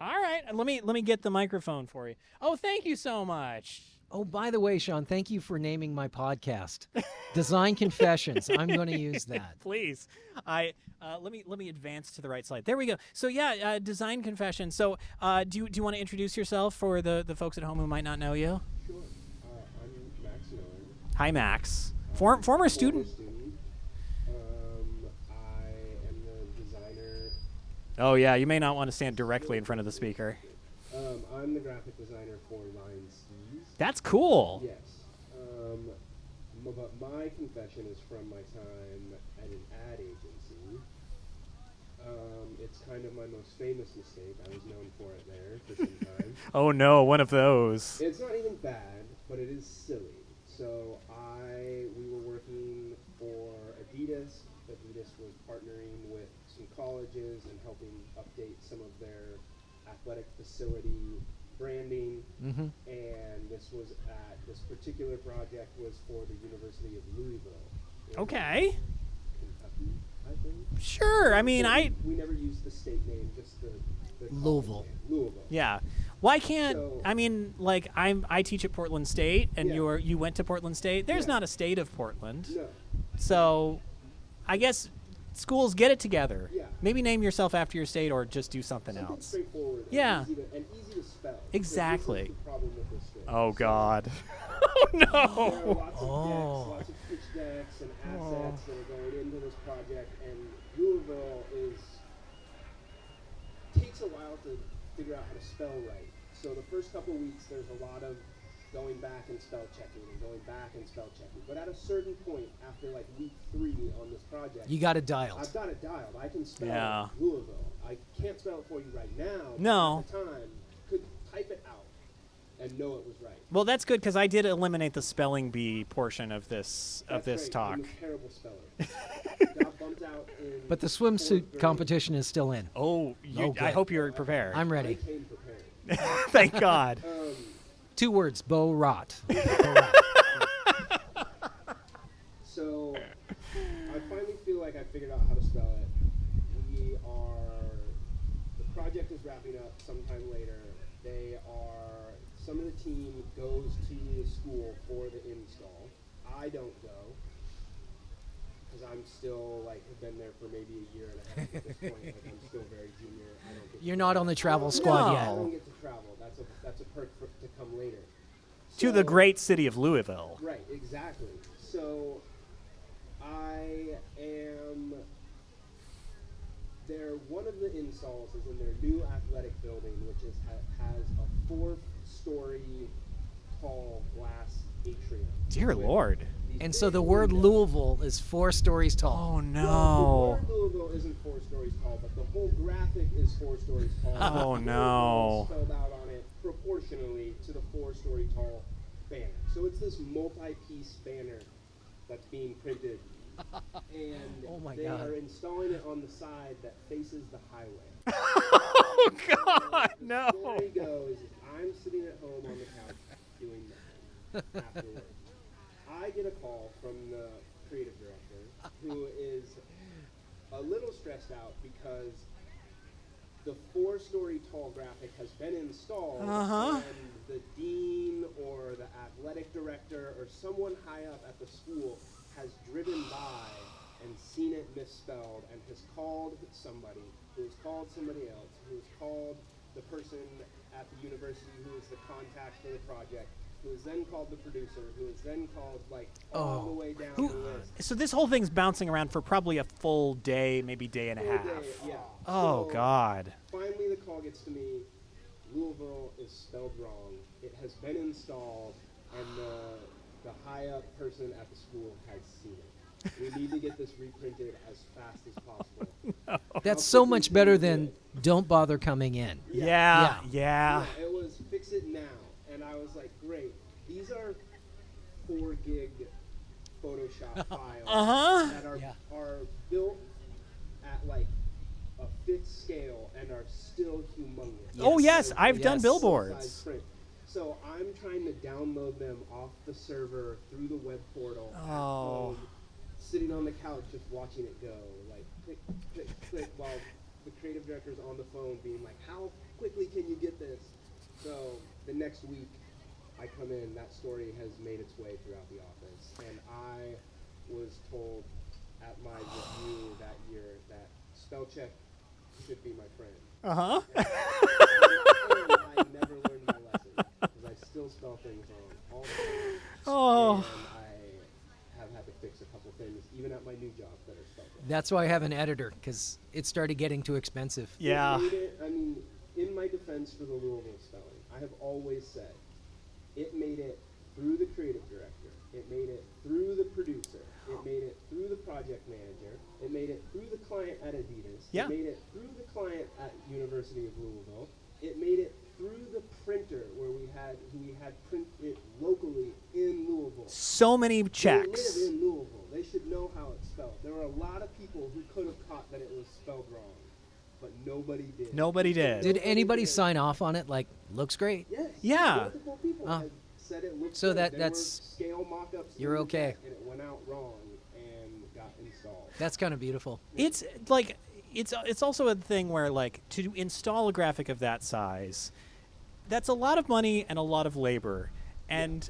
All right, let me get the microphone for you. Oh, thank you so much. Oh, by the way, Sean, thank you for naming my podcast, Design Confessions. I'm going to use that. Please, let me advance to the right slide. There we go. So yeah, design confession. So do you want to introduce yourself for the folks at home who might not know you? Sure. I'm Max Miller. Hi, Max. Former student. I am the designer. Oh yeah, you may not want to stand directly in front of the speaker. I'm the graphic designer for Mainstage. That's cool. Yes. But my confession is from my time at an ad agency. It's kind of my most famous mistake. I was known for it there for some time. Oh no, one of those. It's not even bad, but it is silly. So we were working for Adidas. Adidas was partnering with some colleges and helping update some of their athletic facility branding. Mm-hmm. And this particular project was for the University of Louisville. Okay. Kentucky, I think. Sure. I mean, We never used the state name, just the Louisville. Louisville. Yeah. Why can't So- I mean like I teach at Portland State and Yeah. you went to Portland State. There's Yeah. not a state of Portland. No. So I guess schools get it together. Yeah. Maybe name yourself after your state or just do something Something else. straightforward. Yeah. And easy to spell. Exactly. So this is the problem with this thing. Oh So God. There are no. lots of decks, lots of pitch decks and assets that are going into this project, and Louisville takes a while to figure out how to spell right. So the first couple weeks, there's a lot of going back and spell checking and going back and spell checking. But at a certain point, after like week 3 on this project, You got it dialed. I've got it dialed. I can spell Yeah. Louisville. I can't spell it for you right now. But No. At the time, could type it out and know it was right. Well, that's good because I did eliminate the spelling bee portion of this That's right. talk. I'm a terrible speller. Got bumped out in But the fourth swimsuit grade. competition is still in. Oh, Oh, I good. hope you're prepared. I'm I ready. came prepared. Thank God. 2 words, Bo Rot. So I finally feel like I figured out how to spell it. The project is wrapping up sometime later. Some of the team goes to the school for the install. I don't go because I'm still have been there for maybe a year and a half at this point. I'm still very junior. I don't get You're to not travel. on the travel No. squad I yet. don't get to travel. That's a perk to come later. To the So- great city of Louisville. Right, exactly. So I am there. One of the installs is in their new athletic building, which has a 4-story tall glass atrium. Dear with Lord. these And so big the word windows. Louisville is 4 stories tall. Oh, Well, no. the word Louisville isn't 4 stories tall, but the whole graphic is 4 stories tall. Oh, Louisville no. is spelled out on it proportionally to the 4-story tall banner. So it's this multi-piece banner that's being printed, and Oh my they God. are installing it on the side that faces the highway. Oh, God, The no. story goes, I'm sitting at home on the couch doing nothing after work. I get a call from the creative director who is a little stressed out because the 4-story tall graphic has been installed Uh-huh. and the dean or the athletic director or someone high up at the school has driven by and seen it misspelled and has called somebody who has called somebody else who has called the person at the university who is the contact for the project, who has then called the producer, who has then called all the way down Who- the list. So this whole thing's bouncing around for probably a full day, maybe day and a Full half. day, yeah. Oh, So God. Finally, the call gets to me. Louisville is spelled wrong. It has been installed, and the high-up person at the school has seen it. We need to get this reprinted as fast as possible. That's How so quickly much can better you do than it? don't bother coming in. Yeah. Yeah, it was fix it now, and I was like, great. These are 4 gig Photoshop files Uh-huh. that are Yeah. are built at a 5th scale and are still humongous. Oh, yes, Like, I've done Yes. billboards. size print. So I'm trying to download them off the server through the web portal. at Oh. home, sitting on the couch just watching it go, click, click, click, while the creative director's on the phone being like, how quickly can you get this? So the next week I come in, that story has made its way throughout the office, and I was told at my review that year that spell check should be my friend. Uh-huh. And I never learned my lesson because I still spell things wrong all the time. Oh. And I have had to fix a couple things, even at my new job, that are spelled wrong. That's why I have an editor, because it started getting too expensive. Yeah. It made it, I mean, in my defense for the Louisville spelling, I have always said it made it through the creative director, it made it through the producer, it made it through the project manager, it made it through the client at Adidas, Yeah. it made it through the client at University of Louisville, it made it through the printer where we had print it locally in Louisville. So many They checks. live in Louisville. They should know how it's spelled. There were a lot of people who could have caught that it was spelled wrong, but nobody did. Nobody did. Did anybody sign off on it? Like, looks great. Yes. Yeah. Multiple people Oh. had said it looked So good. that- There that's- were scale mock-ups. you're in the okay. deck, and it went out wrong and got installed. That's kind of beautiful. It's like it's also a thing where to install a graphic of that size, that's a lot of money and a lot of labor. And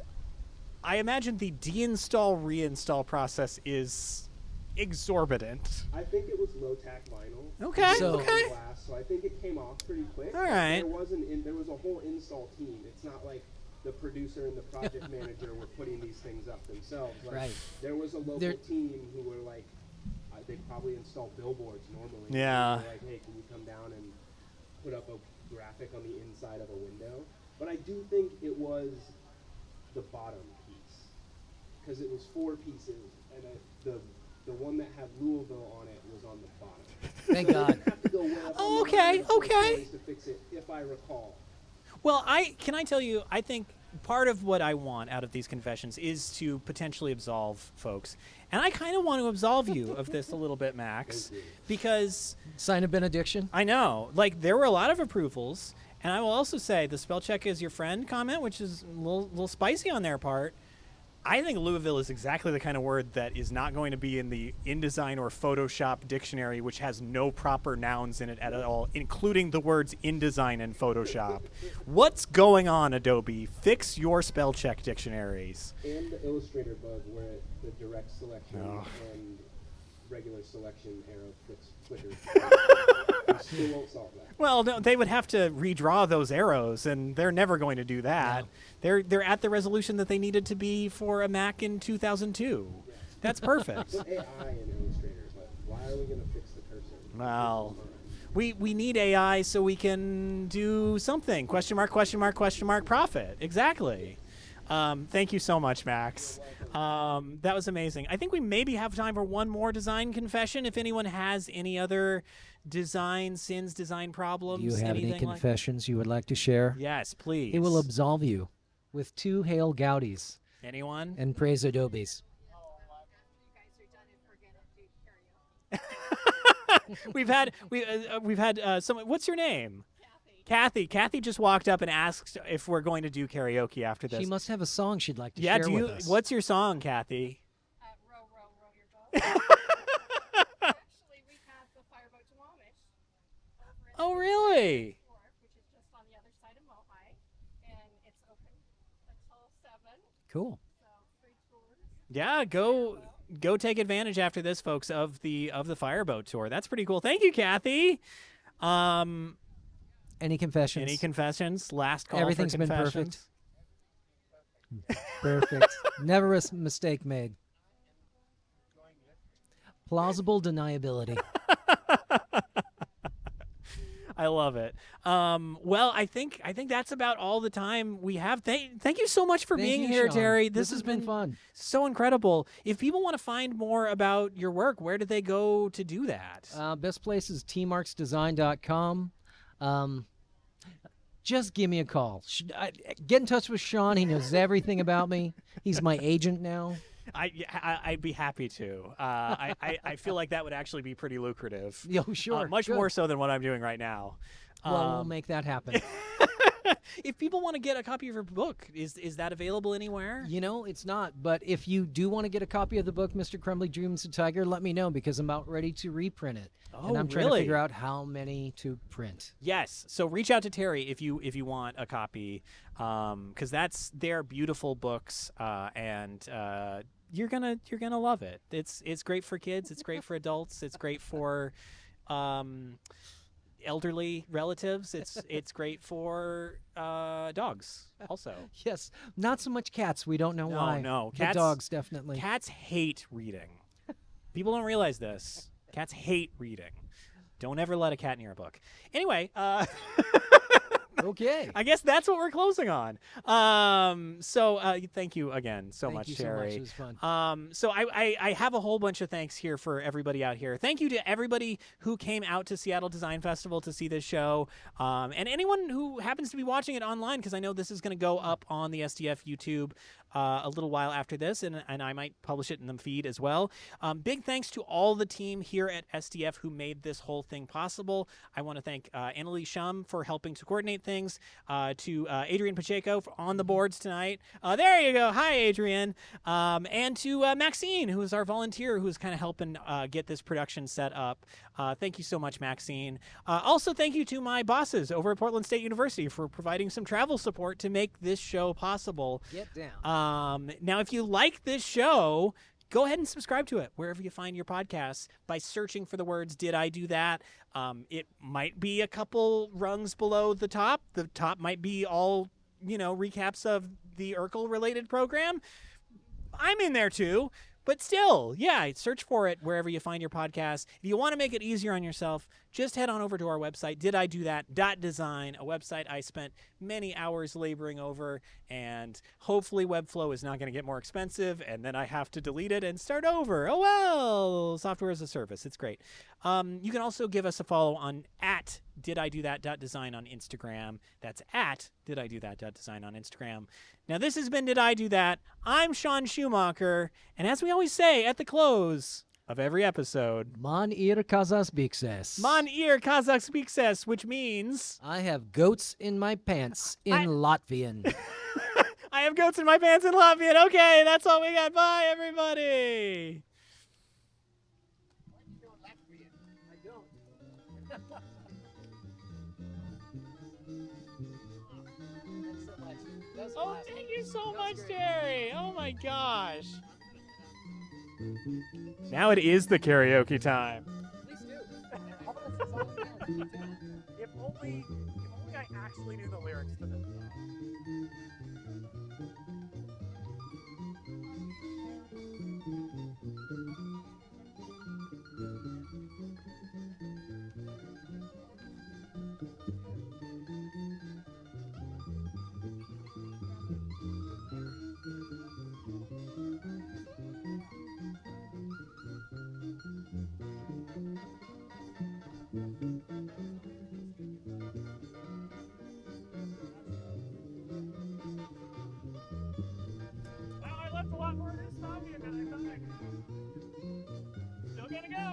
I imagine the deinstall reinstall process is exorbitant. I think it was low-tack vinyl. Okay, So- okay. Glass, so I think it came off pretty quick. All right. There was a whole install team. It's not like the producer and the project manager were putting these things up themselves. Like, Right. there was a local team who were like, they probably install billboards normally. Yeah. They were like, hey, can you come down and put up a graphic on the inside of a window? But I do think it was the bottom piece, because it was 4 pieces, and the one that had Louisville on it was on the bottom. Thank God. Have to go way up on the Okay, line for okay. ways to fix it, if I recall. Well, can I tell you, I think part of what I want out of these confessions is to potentially absolve folks. And I kind of want to absolve you of this a little bit, Max, Thank you. because Sign of benediction. I know, like, there were a lot of approvals. And I will also say the spell check is your friend comment, which is a little spicy on their part. I think Louisville is exactly the kind of word that is not going to be in the InDesign or Photoshop dictionary, which has no proper nouns in it at all, including the words InDesign and Photoshop. What's going on, Adobe? Fix your spell check dictionaries. And the Illustrator bug, where the direct selection Oh. and regular selection arrow flickers. We still won't solve that. Well, no, they would have to redraw those arrows, and they're never going to do that. No. They're at the resolution that they needed to be for a Mac in 2002. That's perfect. Put AI in Illustrator, but why are we going to fix the cursor? Well, we need AI so we can do something. Question mark, question mark, question mark, profit. Exactly. Thank you so much, Max. That was amazing. I think we maybe have time for one more design confession. If anyone has any other design sins, design problems, Do you have any anything confessions you would like to share? Yes, please. It will absolve you with 2 Hail Gaudis Anyone? and praise Adobes. we've had someone. What's your name? Kathy. Kathy just walked up and asked if we're going to do karaoke after this. She must have a song she'd like to yeah. share Do you? with us. What's your song, Kathy? Row, row, row your boat. Actually, we have the Fireboat to Wamish over at Oh, the really? Wharf, which is just on the other side of Mohi, and it's open until 7. Cool. So free tours. Yeah. Go take advantage after this, folks, of the Fireboat tour. That's pretty cool. Thank you, Kathy. Any confessions? Any confessions? Last call. Everything's for been confessions. Perfect. Never a mistake made. Plausible deniability. I love it. Well, I think that's about all the time we have. Thank you so much for Thank being you, here, Sean. Terry. This has been fun. So incredible. If people want to find more about your work, where do they go to do that? Best place is tmarksdesign.com. Just give me a call. Get in touch with Sean. He knows everything about me. He's my agent now. I'd be happy to. I feel like that would actually be pretty lucrative. Yo, sure. Much good. more so than what I'm doing right now. Well, we'll make that happen. If people want to get a copy of your book, is that available anywhere? You know, it's not. But if you do want to get a copy of the book, Mr. Crumbly Dreams of Tiger, let me know because I'm about ready to reprint it. And I'm trying to figure out how many to print. Yes. So reach out to Terry if you want a copy, because they're beautiful books, and you're gonna love it. It's great for kids. It's great for adults. It's great for elderly relatives. It's great for dogs also. Yes, not so much cats. We don't know why. No, But cats. dogs definitely. Cats hate reading. People don't realize this. Cats hate reading. Don't ever let a cat near a book. Anyway, Okay. I guess that's what we're closing on. So thank you again so Thank much, you so Terry. much. It was fun. So I have a whole bunch of thanks here for everybody out here. Thank you to everybody who came out to Seattle Design Festival to see this show, and anyone who happens to be watching it online, because I know this is going to go up on the SDF YouTube a little while after this, and I might publish it in the feed as well. Big thanks to all the team here at SDF who made this whole thing possible. I want to thank Annalie Shum for helping to coordinate things, to Adrian Pacheco on the boards tonight. There you go. Hi, Adrian. And to Maxine, who is our volunteer, who's kind of helping get this production set up. Thank you so much, Maxine. Also, thank you to my bosses over at Portland State University for providing some travel support to make this show possible. Get down. Now, if you like this show, go ahead and subscribe to it wherever you find your podcasts by searching for the words "Did I Do That?" It might be a couple rungs below the top. The top might be all recaps of the Urkel related program, I'm in there too. But still, yeah, search for it wherever you find your podcast. If you want to make it easier on yourself, just head on over to our website, dididothat.design, a website I spent many hours laboring over, and hopefully Webflow is not going to get more expensive, and then I have to delete it and start over. Oh, well, software as a service. It's great. You can also give us a follow on at dididothat.design on Instagram. That's at dididothat.design on Instagram. Now, this has been Did I Do That? I'm Sean Schumacher, and as we always say at the close of every episode, Man ir kazas bikses. Man ir Kazakh Speakses, which means I have goats in my pants in Latvian. I have goats in my pants in Latvian. Okay, that's all we got. Bye, everybody. Oh, thank you so much, Terry. Oh, my gosh. Now it is the karaoke time. Please do. If only I actually knew the lyrics to this song. Wow, I left a lot more of this song in than I thought I could. Still gonna go.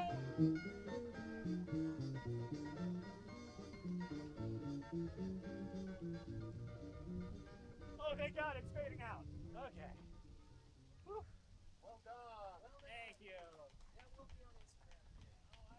Oh, thank God, it's fading out. Okay.